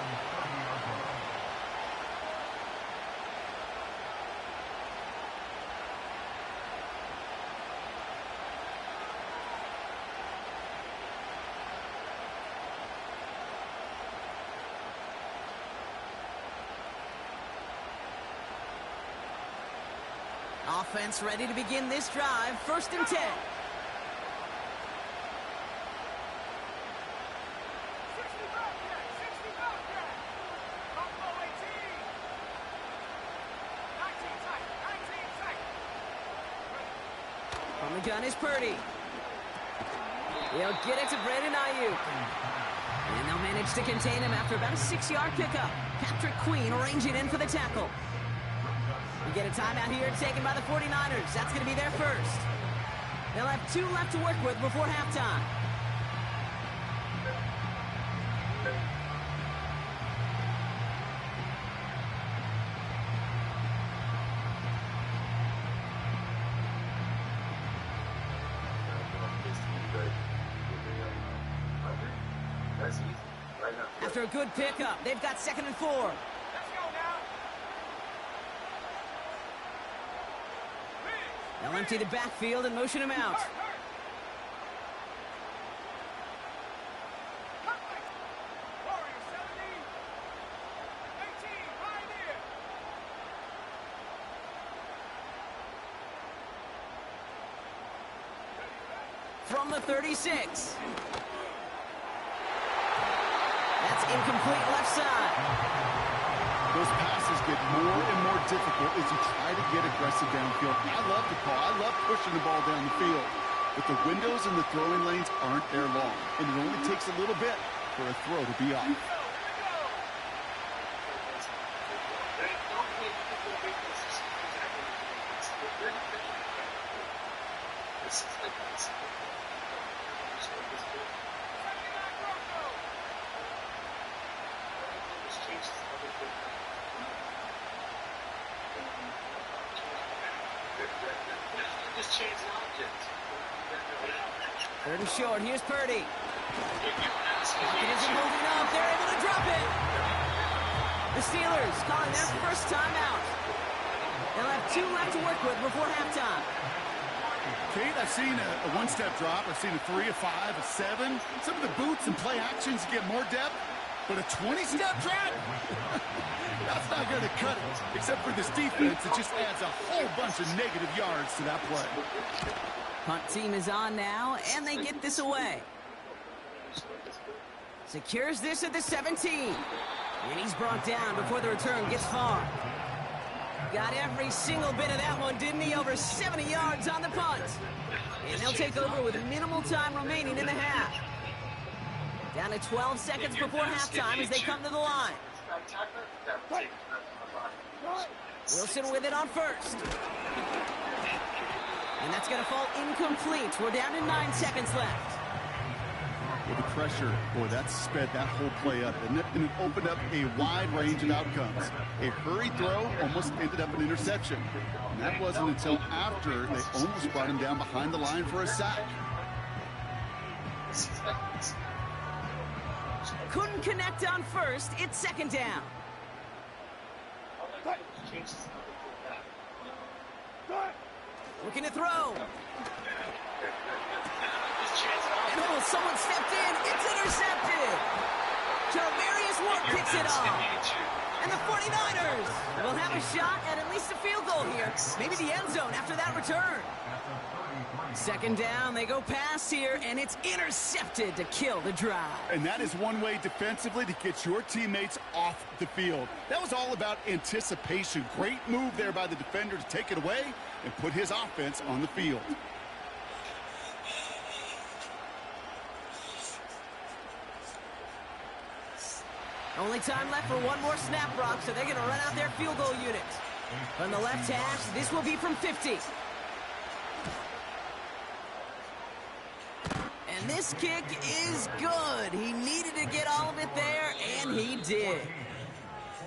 Offense ready to begin this drive. First and 10. From the gun is Purdy. He'll get it to Brandon Ayuk. And they'll manage to contain him after about a 6-yard pickup. Patrick Queen arranging in for the tackle. We get a timeout here taken by the 49ers. That's going to be their first. They'll have 2 left to work with before halftime. After a good pickup, they've got 2nd and 4. They'll empty the backfield and motion him out. From the 36. That's incomplete left side.
Those passes get more and more difficult as you try to get aggressive downfield. I love the call. I love pushing the ball down the field. But the windows and the throwing lanes aren't there long. And it only takes a little bit for a throw to be off.
Third and short. Here's Purdy. Pocket isn't holding up. They're able to drop it. The Steelers calling their first timeout. They'll have 2 left to work with before halftime.
Kate, I've seen a one-step drop. I've seen a 3, a 5, a 7. Some of the boots and play actions get more depth. But a 20-step drop? That's not going to cut it. Except for this defense, it just adds a whole bunch of negative yards to that play.
Punt team is on now, and they get this away. Secures this at the 17. And he's brought down before the return gets far. Got every single bit of that one, didn't he? Over 70 yards on the punt. And they'll take over with minimal time remaining in the half. Down to 12 seconds before halftime as they come to the line. Wilson with it on first. And that's going to fall incomplete. We're down to 9 seconds left.
With the pressure, boy, that sped that whole play up, and it opened up a wide range of outcomes. A hurried throw almost ended up an interception. And that wasn't until after they almost brought him down behind the line for a sack.
Couldn't connect on first. It's 2nd down. Looking to throw. And oh, someone stepped in. It's intercepted. Jarmarius Ward picks it off. And the 49ers will have a shot at least a field goal here. Maybe the end zone after that return. Second down, they go pass here, and it's intercepted to kill the drive.
And that is one way defensively to get your teammates off the field. That was all about anticipation. Great move there by the defender to take it away and put his offense on the field.
Only time left for one more snap, Brock, so they're going to run out their field goal unit. From the left hash, this will be from 50. And this kick is good. He needed to get all of it there, and he did.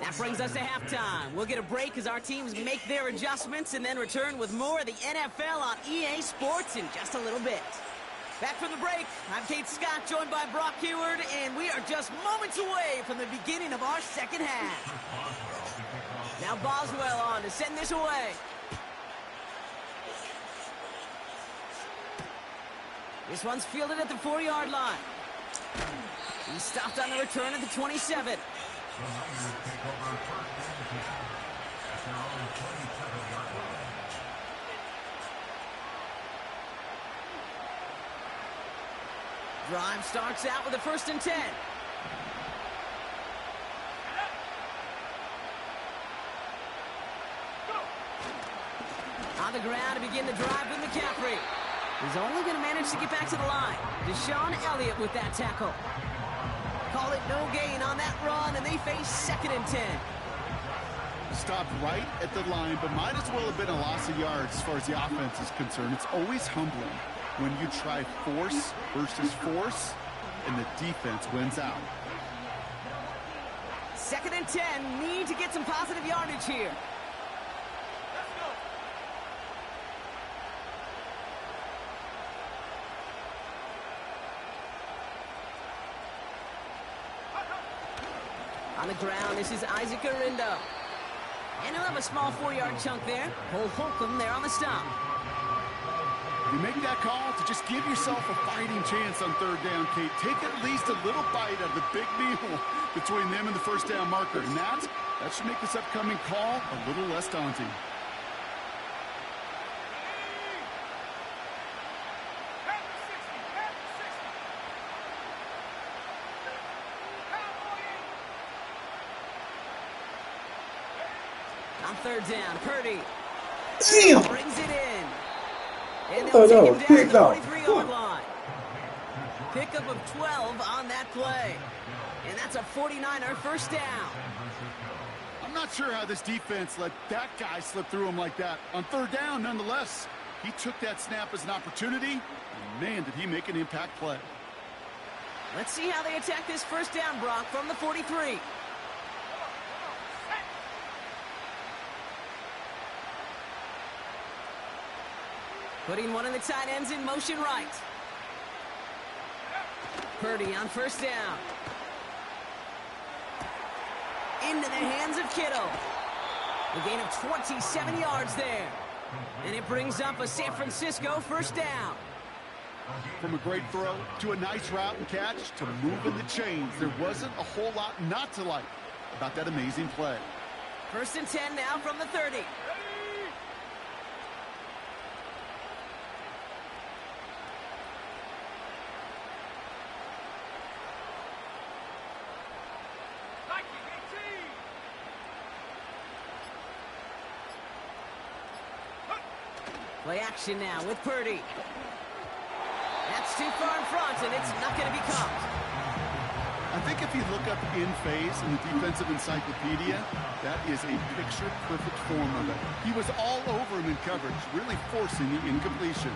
That brings us to halftime. We'll get a break as our teams make their adjustments and then return with more of the NFL on EA Sports in just a little bit. Back from the break, I'm Kate Scott, joined by Brock Heward, and we are just moments away from the beginning of our second half. Now Boswell on to send this away. This one's fielded at the 4-yard line. He's stopped on the return at the 27. Drive starts out with a 1st and 10. On the ground to begin the drive with McCaffrey. He's only going to manage to get back to the line. Deshaun Elliott with that tackle. Call it no gain on that run, and they face 2nd and 10.
Stopped right at the line, but might as well have been a loss of yards as far as the offense is concerned. It's always humbling when you try force versus force, and the defense wins out.
2nd and 10, need to get some positive yardage here. On the ground, this is Isaac Arindo. And he'll have a small 4-yard chunk there. Cole Holcomb there on the stop.
You make that call to just give yourself a fighting chance on 3rd down, Kate. Take at least a little bite out of the big meal between them and the 1st down marker. And that should make this upcoming call a little less daunting.
On 3rd down, Purdy.
Damn!
Brings it in. And
Oh,
they'll
no,
take him
pick
down
up.
to the 43-yard line. Pickup of 12 on that play. And that's a 49er 1st down.
I'm not sure how this defense let that guy slip through him like that. On 3rd down, nonetheless, he took that snap as an opportunity, and man, did he make an impact play.
Let's see how they attack this 1st down, Brock, from the 43. Putting one of the tight ends in motion right. Purdy on 1st down. Into the hands of Kittle. A gain of 27 yards there. And it brings up a San Francisco 1st down.
From a great throw to a nice route and catch to moving the chains, there wasn't a whole lot not to like about that amazing play.
1st and 10 now from the 30. Play action now with Purdy. That's too far in front, and it's not going to be caught.
I think if you look up in phase in the defensive encyclopedia, that is a picture-perfect form of it. He was all over him in coverage, really forcing the incompletion.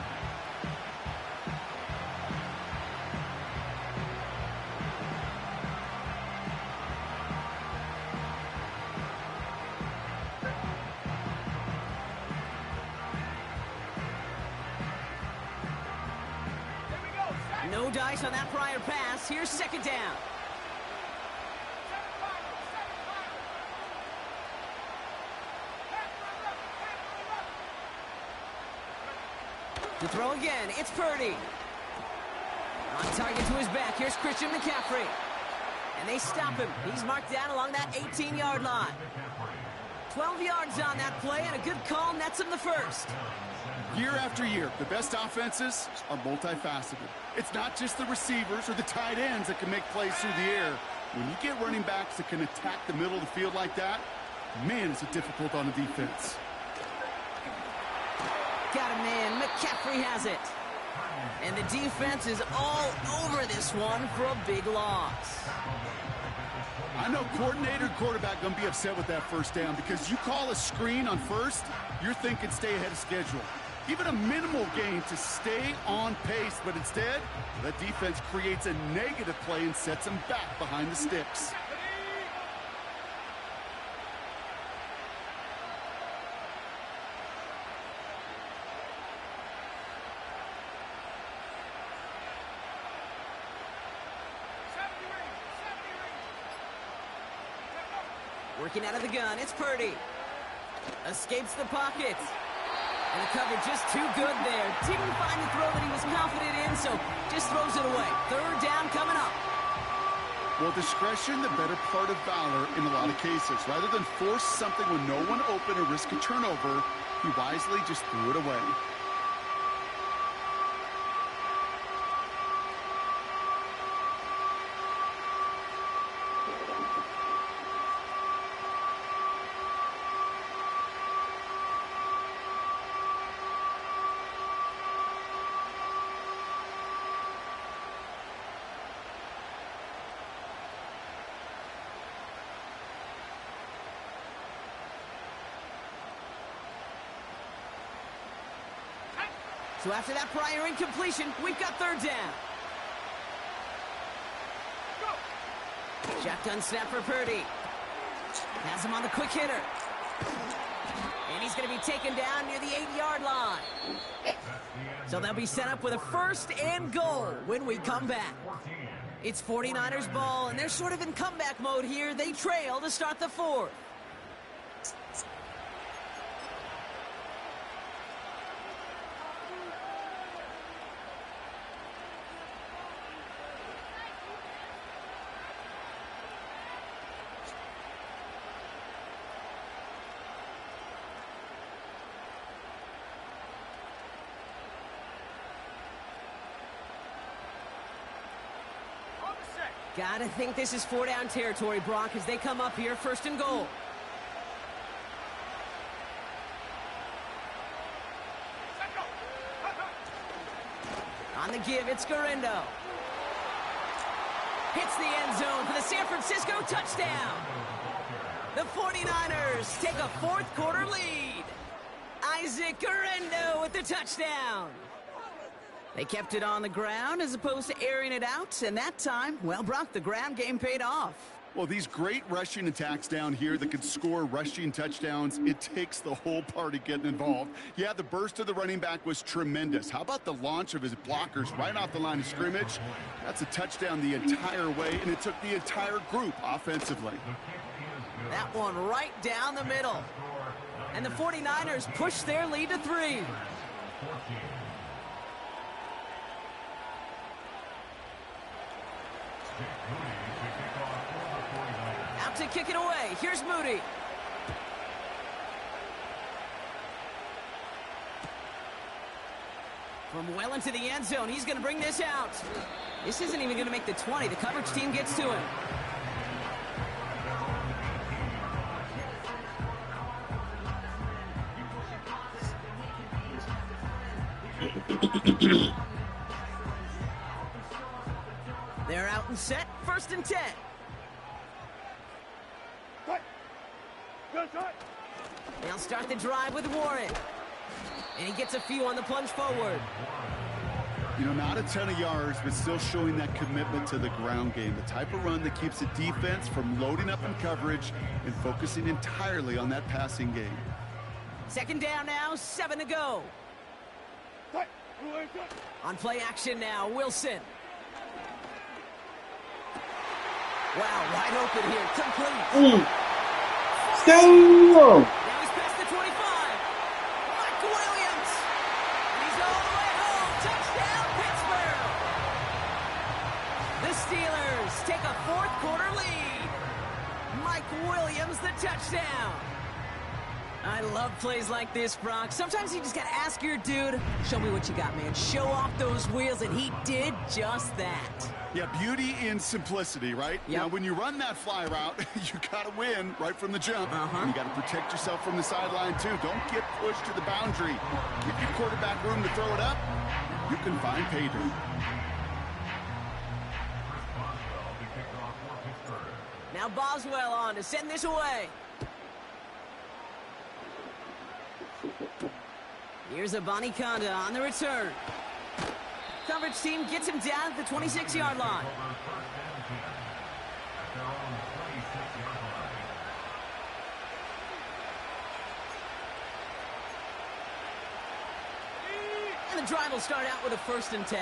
No dice on that prior pass. Here's 2nd down. To throw again, it's Purdy. On target to his back, here's Christian McCaffrey. And they stop him. He's marked down along that 18-yard line. 12 yards on that play, and a good call nets him the first.
Year after year, the best offenses are multifaceted. It's not just the receivers or the tight ends that can make plays through the air. When you get running backs that can attack the middle of the field like that, man, is it difficult on the defense.
Got a man. McCaffrey has it. And the defense is all over this one for a big loss.
I know coordinator and quarterback going to be upset with that first down because you call a screen on first, you're thinking stay ahead of schedule. Even a minimal gain to stay on pace, but instead, the defense creates a negative play and sets them back behind the sticks.
Working out of the gun, it's Purdy. Escapes the pocket. And the coverage just too good there. Didn't find the throw that he was confident in, so just throws it away. Third down coming up.
Well, discretion, the better part of valor in a lot of cases. Rather than force something with no one open or risk a turnover, he wisely just threw it away.
So after that prior incompletion, we've got third down. Shotgun snap for Purdy. Has him on the quick hitter. And he's going to be taken down near the 8-yard line. So they'll be set up with a first and goal when we come back. It's 49ers ball, and they're sort of in comeback mode here. They trail to start the fourth. Gotta think this is 4-down territory, Brock, as they come up here, first and goal. On the give, it's Garendo. Hits the end zone for the San Francisco touchdown. The 49ers take a fourth quarter lead. Isaac Garendo with the touchdown. They kept it on the ground as opposed to airing it out, and that time, well, Brock, the ground game paid off.
Well, these great rushing attacks down here that can score rushing touchdowns, it takes the whole party getting involved. Yeah, the burst of the running back was tremendous. How about the launch of his blockers right off the line of scrimmage? That's a touchdown the entire way, and it took the entire group offensively.
That one right down the middle. And the 49ers push their lead to 3. Out to kick it away. Here's Moody. From well into the end zone, he's going to bring this out. This isn't even going to make the 20. The coverage team gets to him. They're out and set. First and 10. They'll start the drive with Warren. And he gets a few on the plunge forward.
You know, not a ton of yards, but still showing that commitment to the ground game. The type of run that keeps the defense from loading up in coverage and focusing entirely on that passing game.
Second down now, 7 to go. On play action now, Wilson. Wow, wide open here, complete.
Go!
Now he's past the 25. Mike Williams. And he's all the way the Steelers take a fourth-quarter lead. Mike Williams, the touchdown. I love plays like this, Brock. Sometimes you just got to ask your dude, show me what you got, man. Show off those wheels, and he did just that.
Yeah, beauty in simplicity, right?
Yep.
Now, when you run that fly route, you got to win right from the jump. You got to protect yourself from the sideline, too. Don't get pushed to the boundary. Give your quarterback room to throw it up. You can find pay dirt.
Now Boswell on to send this away. Here's a Conda on the return. Coverage team gets him down at the 26-yard line. And the drive will start out with a 1st and 10.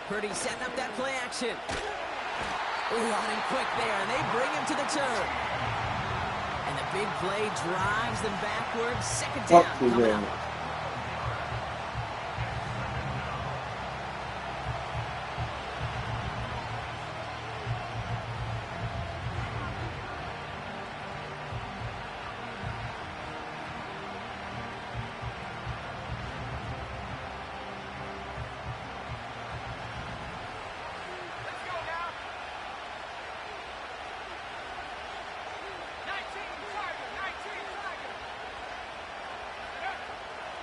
Purdy setting up that play action. Ooh, on him quick there, and they bring him to the turn. And the big play drives them backwards. 2nd down coming up.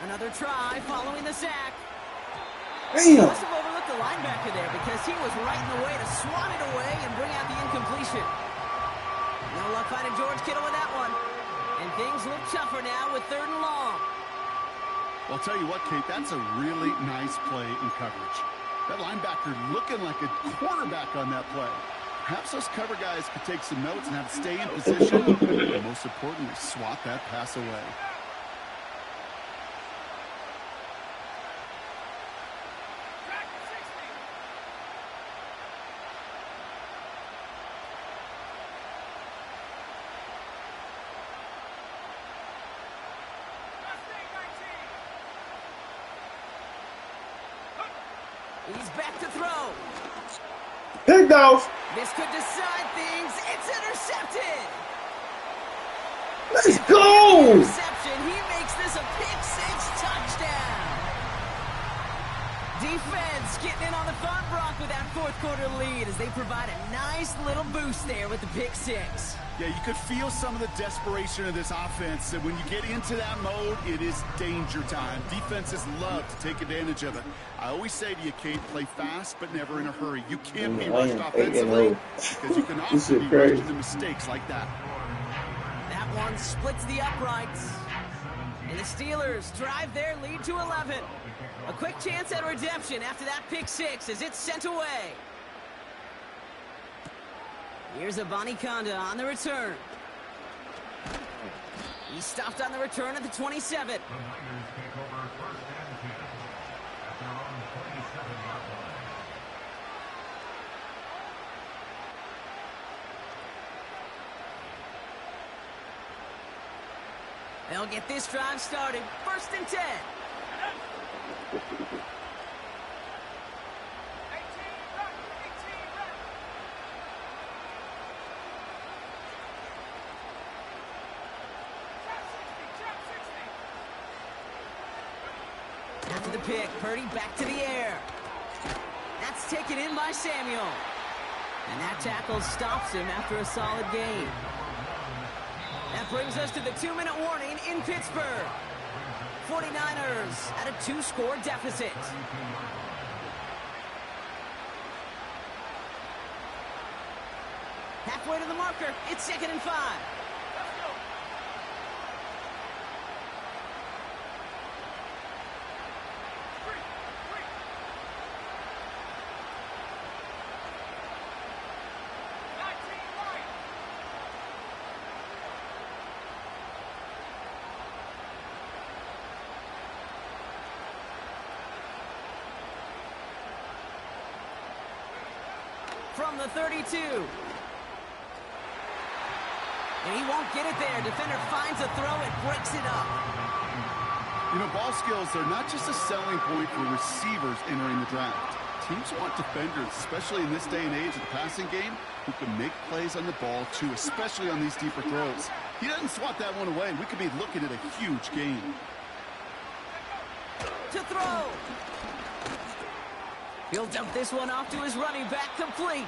Another try following the sack.
Damn.
Must have overlooked the linebacker there because he was right in the way to swat it away and bring out the incompletion. No luck finding George Kittle with that one. And things look tougher now with 3rd and long.
Well, I'll tell you what, Kate, that's a really nice play in coverage. That linebacker looking like a quarterback on that play. Perhaps those cover guys could take some notes and have to stay in position. And most importantly, swat that pass away.
He's back to throw.
Picked off.
This could decide things. It's intercepted.
Let's go.
Interception. He makes this a pick-6 touchdown. Defense getting in on the fun, Brock, with that 4th-quarter lead as they provide a nice little boost there with the pick-6.
Yeah, you could feel some of the desperation of this offense. And when you get into that mode, it is danger time. Defenses love to take advantage of it. I always say to you, Kate, play fast but never in a hurry. You can't be rushed offensively because you can often be rushed into mistakes like that.
That one splits the uprights. And the Steelers drive their lead to 11. A quick chance at redemption after that pick-6 as it's sent away. Here's a Conda on the return. He stopped on the return at the 27.
The Niners take over 1st and 10 at their own 27-yard line.
They'll get this drive started. 1st and 10. After the pick, Purdy back to the air. That's taken in by Samuel. And that tackle stops him after a solid gain. That brings us to the 2-minute warning in Pittsburgh. 49ers at a 2-score deficit. Halfway to the marker, it's 2nd and 5. From the 32. And he won't get it there. Defender finds a throw and breaks it up.
You know, ball skills are not just a selling point for receivers entering the draft. Teams want defenders, especially in this day and age of the passing game, who can make plays on the ball, too, especially on these deeper throws. He doesn't swat that one away. We could be looking at a huge game.
To throw. He'll dump this one off to his running back, complete.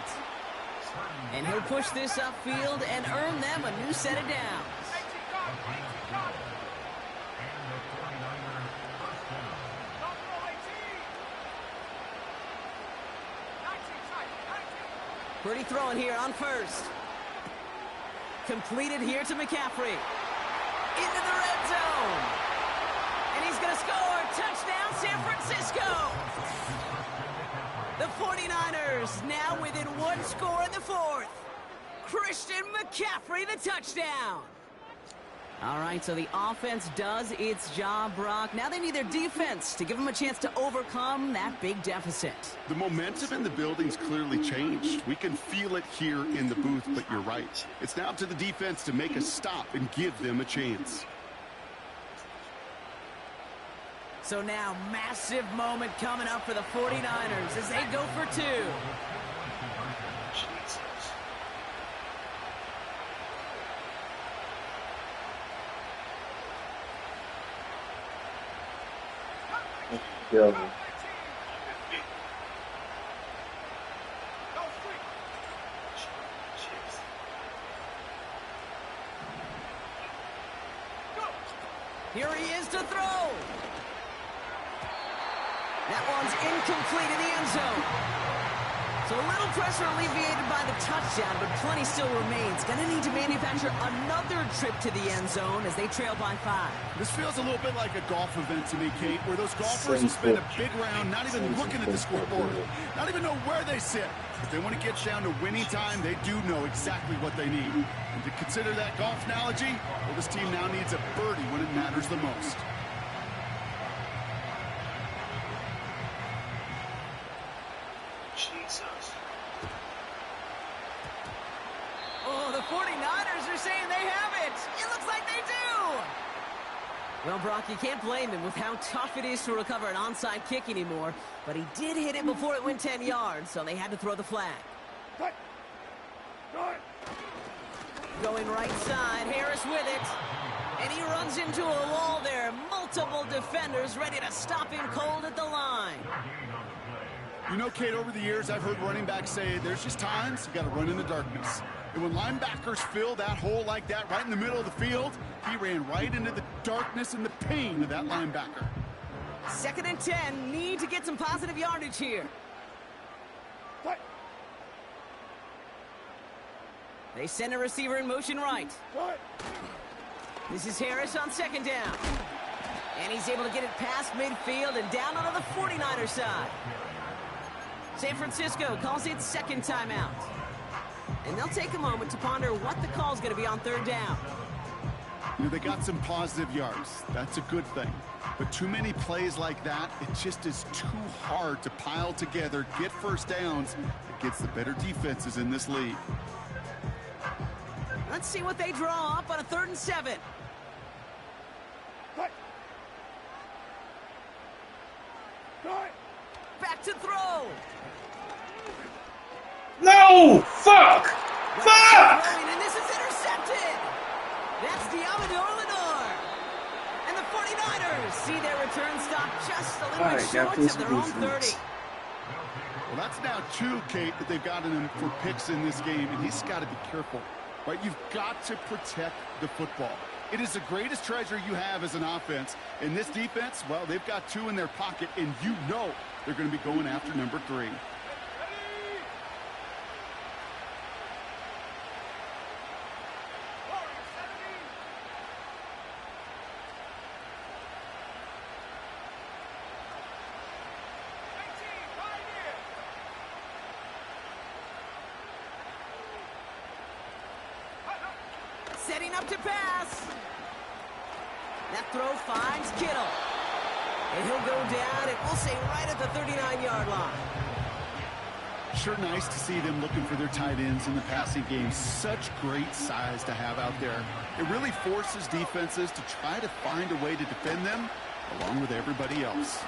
And he'll push this upfield and earn them a new set of downs. Pretty throwing here on first. Completed here to McCaffrey. Into the red zone. And he's going to score. Touchdown, San Francisco. The 49ers now within one score in the fourth. Christian McCaffrey, the touchdown. All right, so the offense does its job, Brock. Now they need their defense to give them a chance to overcome that big deficit.
The momentum in the building's clearly changed. We can feel it here in the booth, but you're right. It's now up to the defense to make a stop and give them a chance.
So now, massive moment coming up for the 49ers as they go for two.
Yeah.
Here he is to throw. That one's incomplete in the end zone. So a little pressure alleviated by the touchdown, but plenty still remains. Going to need to manufacture another trip to the end zone as they trail by 5.
This feels a little bit like a golf event to me, Kate, where those golfers will spend a big round not even looking at the scoreboard, not even know where they sit. If they want to get down to winning time, they do know exactly what they need. And to consider that golf analogy, well, this team now needs a birdie when it matters the most.
Oh, the 49ers are saying they have it. It looks like they do. Well, Brock, you can't blame him with how tough it is to recover an onside kick anymore. But he did hit it before it went 10 yards, so they had to throw the flag.
Cut.
Going right side, Harris with it. And he runs into a wall there. Multiple defenders ready to stop him cold at the line.
You know, Kate, over the years, I've heard running backs say there's just times you got to run in the darkness. And when linebackers fill that hole like that right in the middle of the field, he ran right into the darkness and the pain of that linebacker.
2nd and 10, need to get some positive yardage here.
Cut.
They send a receiver in motion right.
Cut.
This is Harris on 2nd down. And he's able to get it past midfield and down onto the 49er side. San Francisco calls it 2nd timeout. And they'll take a moment to ponder what the call is going to be on 3rd down.
You know, they got some positive yards. That's a good thing. But too many plays like that, it just is too hard to pile together, get first downs against the better defenses in this league.
Let's see what they draw up on a 3rd and 7.
Cut. Cut.
Back to throw.
No! Fuck! Fuck!
And this is intercepted. That's Diamador Lenore. And the 49ers see their return stop just a little bit short of their own 30.
Well, that's now 2, Kate, that they've gotten him for picks in this game, and he's got to be careful. Right? You've got to protect the football. It is the greatest treasure you have as an offense. And this defense, well, they've got 2 in their pocket, and you know they're going to be going after number 3.
Setting up to pass. That throw finds Kittle. And he'll go down, and we'll say right at the 39-yard line.
Sure nice to see them looking for their tight ends in the passing game. Such great size to have out there. It really forces defenses to try to find a way to defend them along with everybody else.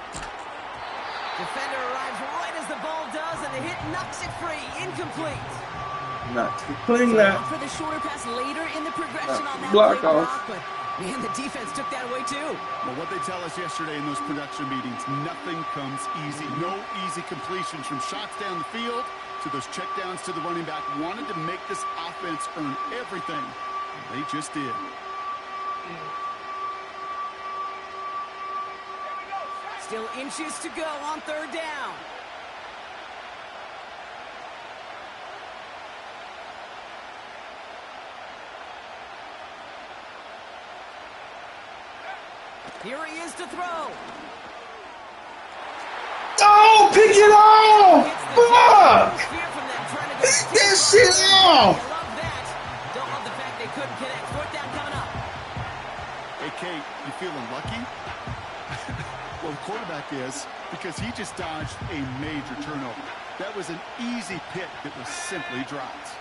Defender arrives right as the ball does, and the hit knocks it free. Incomplete.
Not clean that.
For the shorter pass later in the progression on that
block
play,
off.
Brock, but man, the defense took that away too.
Well, what they tell us yesterday in those production meetings, nothing comes easy. No easy completions from shots down the field to those checkdowns to the running back. Wanted to make this offense earn everything. And they just did.
Still inches to go on third down. Here he is to throw.
Oh, pick it off! Fuck! Pick that shit off!
I love that. Don't love the fact they couldn't connect. Fourth down coming up.
Hey, Kate, you feeling lucky? Well, the quarterback is, because he just dodged a major turnover. That was an easy pick that was simply dropped.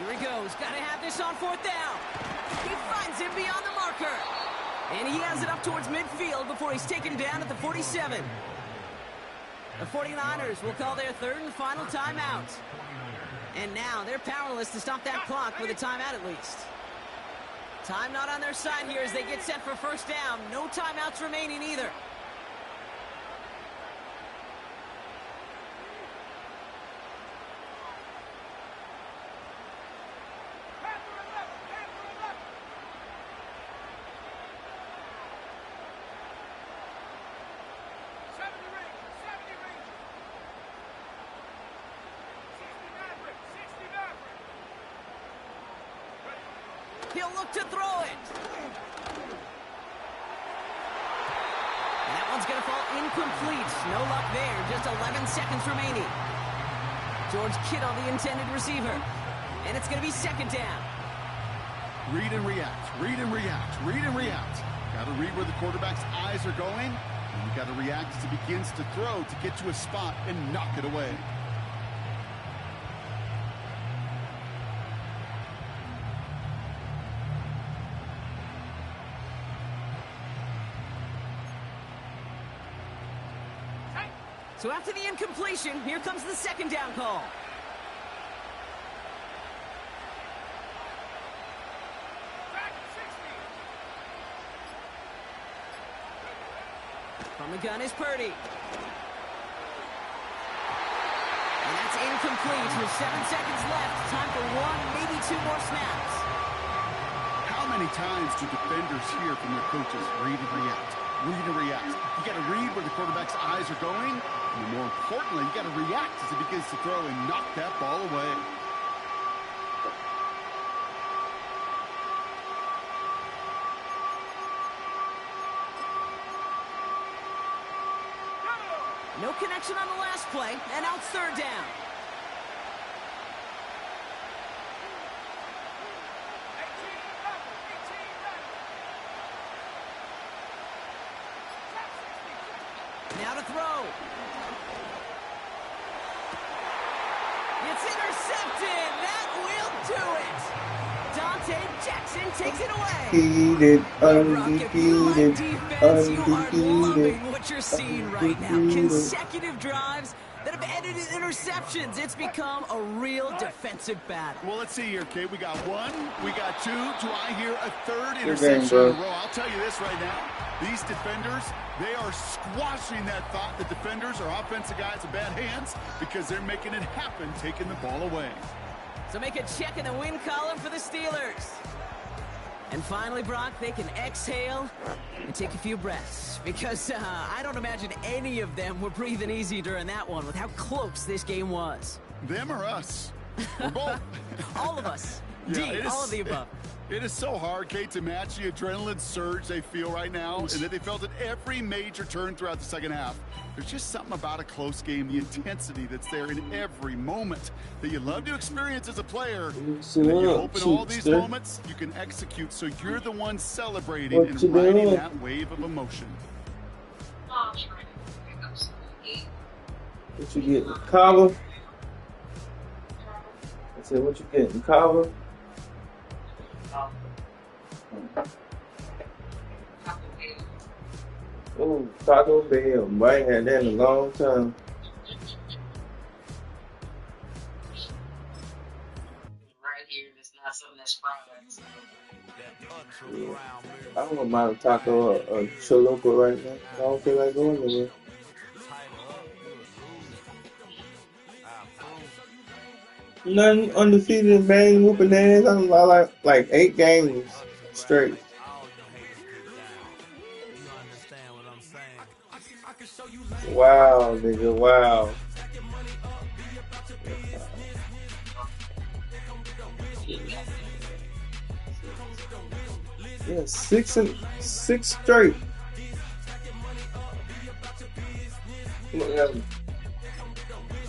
Here he goes. Got to have this on fourth down. He finds him beyond the marker. And he has it up towards midfield before he's taken down at the 47. The 49ers will call their third and final timeout. And now they're powerless to stop that clock with a timeout at least. Time not on their side here as they get set for first down. No timeouts remaining either. He'll look to throw it. And that one's going to fall incomplete. No luck there. Just 11 seconds remaining. George Kittle, the intended receiver. And it's going to be second down.
Read and react. Read and react. Read and react. Got to read where the quarterback's eyes are going. And you got to react as he begins to throw to get to a spot and knock it away.
So after the incompletion, here comes the second down call. From the gun is Purdy. And that's incomplete with 7 seconds left. Time for one, maybe two more snaps.
How many times do defenders hear from their coaches, read and react? Read and react. You got to read where the quarterback's eyes are going. And more importantly, you got to react as he begins to throw and knock that ball away.
No connection on the last play, and now it's third down. Now to throw. It's intercepted. That will do it. Dante Jackson takes it away.
Undefeated,
Defense, you are loving what you're seeing right now. Consecutive drives that have ended in interceptions. It's become a real defensive battle.
Well, let's see here, Kate. We got one, we got two. Do I hear a third interception in a row? I'll tell you this right now. These defenders, they are squashing that thought that defenders are offensive guys in bad hands because they're making it happen, taking the ball away.
So make a check in the win column for the Steelers. And finally, Brock, they can exhale and take a few breaths because I don't imagine any of them were breathing easy during that one with how close this game was.
Them or us? We're both.
All of us. D, all of the above.
It is so hard, Kate, to match the adrenaline surge they feel right now and that they felt at every major turn throughout the second half. There's just something about a close game, the intensity that's there in every moment that you love to experience as a player. And you hope in all these moments you can execute so you're the one celebrating and riding that wave of emotion.
What you getting? Kava? I said, what you getting? Kava? Oh, Taco Bell. I ain't had that in a long time.
Right here, it's not something that's fries.
I don't mind a taco or chalupa right now. I don't feel like going anywhere. Nothing undefeated in bang whooping ass. I like 8 games straight. Wow, nigga, wow. Yeah, 6 straight.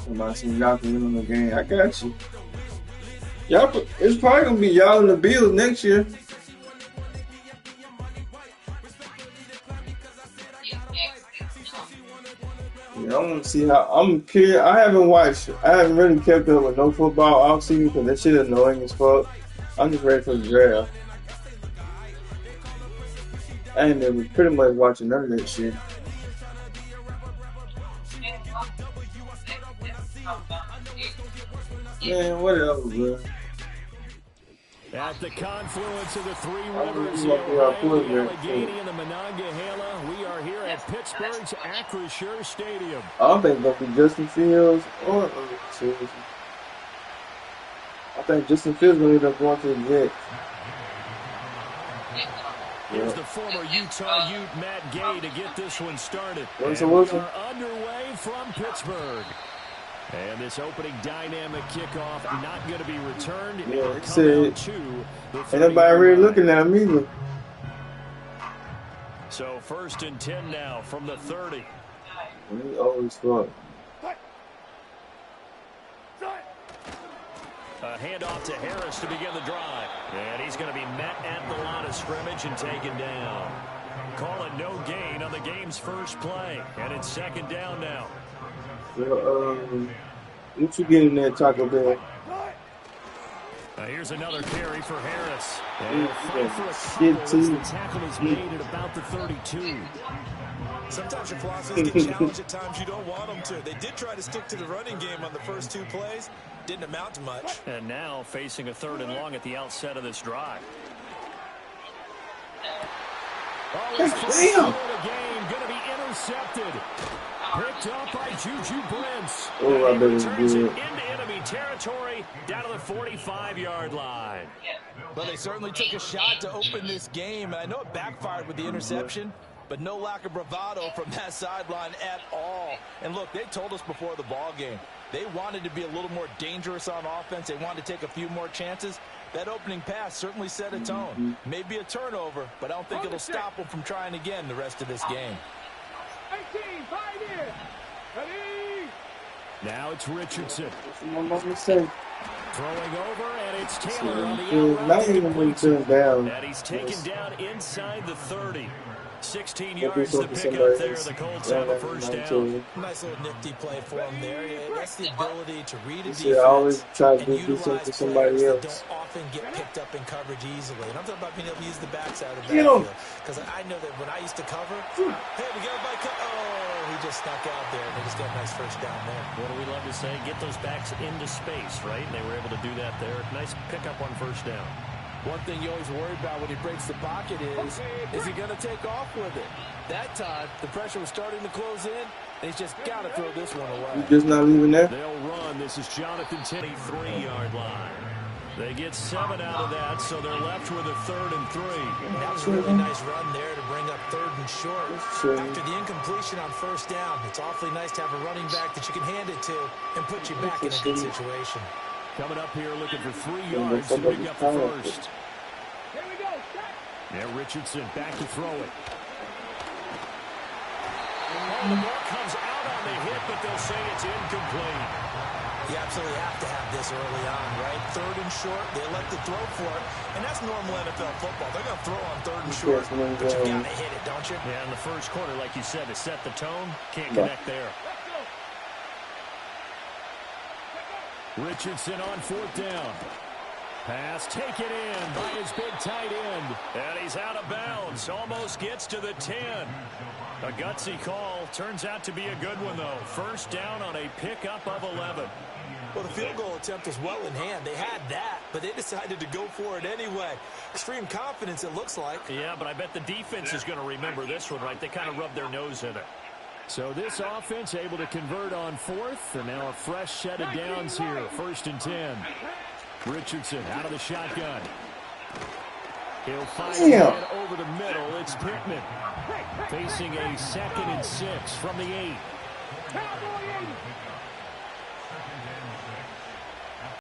Somebody saying y'all can win on the game. I got you. Y'all, it's probably gonna be y'all in the Bills next year. Yeah, I want to see how. I'm curious. I haven't really kept up with no football off season because that shit annoying as fuck. I'm just ready for the draft. I ain't never pretty much watching none of that shit. Man, whatever, bro.
At the confluence of the 3 rivers, the Allegheny and the Monongahela, we are here at Pittsburgh's Acrisure Stadium.
I don't think it's gonna be Justin Fields or I think Justin Fields gonna end up going to the Jets.
Here's the former Utah Ute Matt Gay to get this one started. And we are underway from Pittsburgh. And this opening dynamic kickoff not going to be returned.
Yeah, ain't nobody really looking at him either.
So 1st and 10 now from the 30.
He always fuck.
A handoff to Harris to begin the drive. And he's going to be met at the line of scrimmage and taken down. Call it no gain on the game's first play. And it's 2nd down now.
What you getting there, Taco Bell?
Here's another carry for Harris. And the tackle is made at about the 32.
Sometimes your Colossus get challenged at times you don't want them to. They did try to stick to the running game on the first 2 plays. Didn't amount to much.
And now facing a 3rd and long at the outset of this drive.
Damn!
Game going to be intercepted. Picked up by Juju Brents.
Oh, I bet it's good.
Into enemy territory, down to the 45-yard line.
Well, they certainly took a shot to open this game. I know it backfired with the interception, but no lack of bravado from that sideline at all. And look, they told us before the ball game, they wanted to be a little more dangerous on offense. They wanted to take a few more chances. That opening pass certainly set a tone. Maybe a turnover, but I don't think it'll stop them from trying again the rest of this game.
18, 5 in. Ready?
Now it's Richardson.
Throwing
over, and it's Taylor on the
down.
And he's taken down inside the 30. 16 yards to pick up there. The Colts have a 1st down.
Nice little nifty play for him there. That's the ability to read a defense
I always try to
and
do something
utilize
for somebody else.
that don't often get picked up in coverage easily. And I'm talking about being able to use the backside of the backfield. Because I know that when I used to cover, hey, we got by he just snuck out there, and they just got a nice 1st down there.
What do we love to say? Get those backs into space, right? And they were able to do that there. Nice pickup on 1st down.
One thing you always worry about when he breaks the pocket is he going to take off with it? That time, the pressure was starting to close in, and he's just got to throw this one away.
You just not leaving there?
They'll run. This is Jonathan Tenney, 3-yard line. They get 7 out of that, so they're left with a 3rd and 3.
That was a really nice run there to bring up 3rd and short. After the incompletion on 1st down, it's awfully nice to have a running back that you can hand it to and put you back in a good situation.
Coming up here looking for 3 yards to pick up the first.
Here we go.
Now Richardson back to throw it. Oh, the ball comes out on the hit, but they'll say it's incomplete.
You absolutely have to have this early on, right? 3rd and short, they elect to throw for it, and that's normal NFL football. They're going to throw on 3rd and short, but you got to hit it, don't you?
Yeah, in the first quarter, like you said, to set the tone, can't connect there. Richardson on 4th down. Pass taken in by his big tight end. And he's out of bounds. Almost gets to the 10. A gutsy call. Turns out to be a good one, though. 1st down on a pickup of 11.
Well, the field goal attempt was well in hand. They had that, but they decided to go for it anyway. Extreme confidence, it looks like.
Yeah, but I bet the defense is going to remember this one, right? They kind of rubbed their nose in it. So this offense able to convert on 4th, and now a fresh set of downs here. 1st and 10. Richardson out of the shotgun. He'll fire it over the middle. It's Pittman facing a 2nd and 6 from the 8.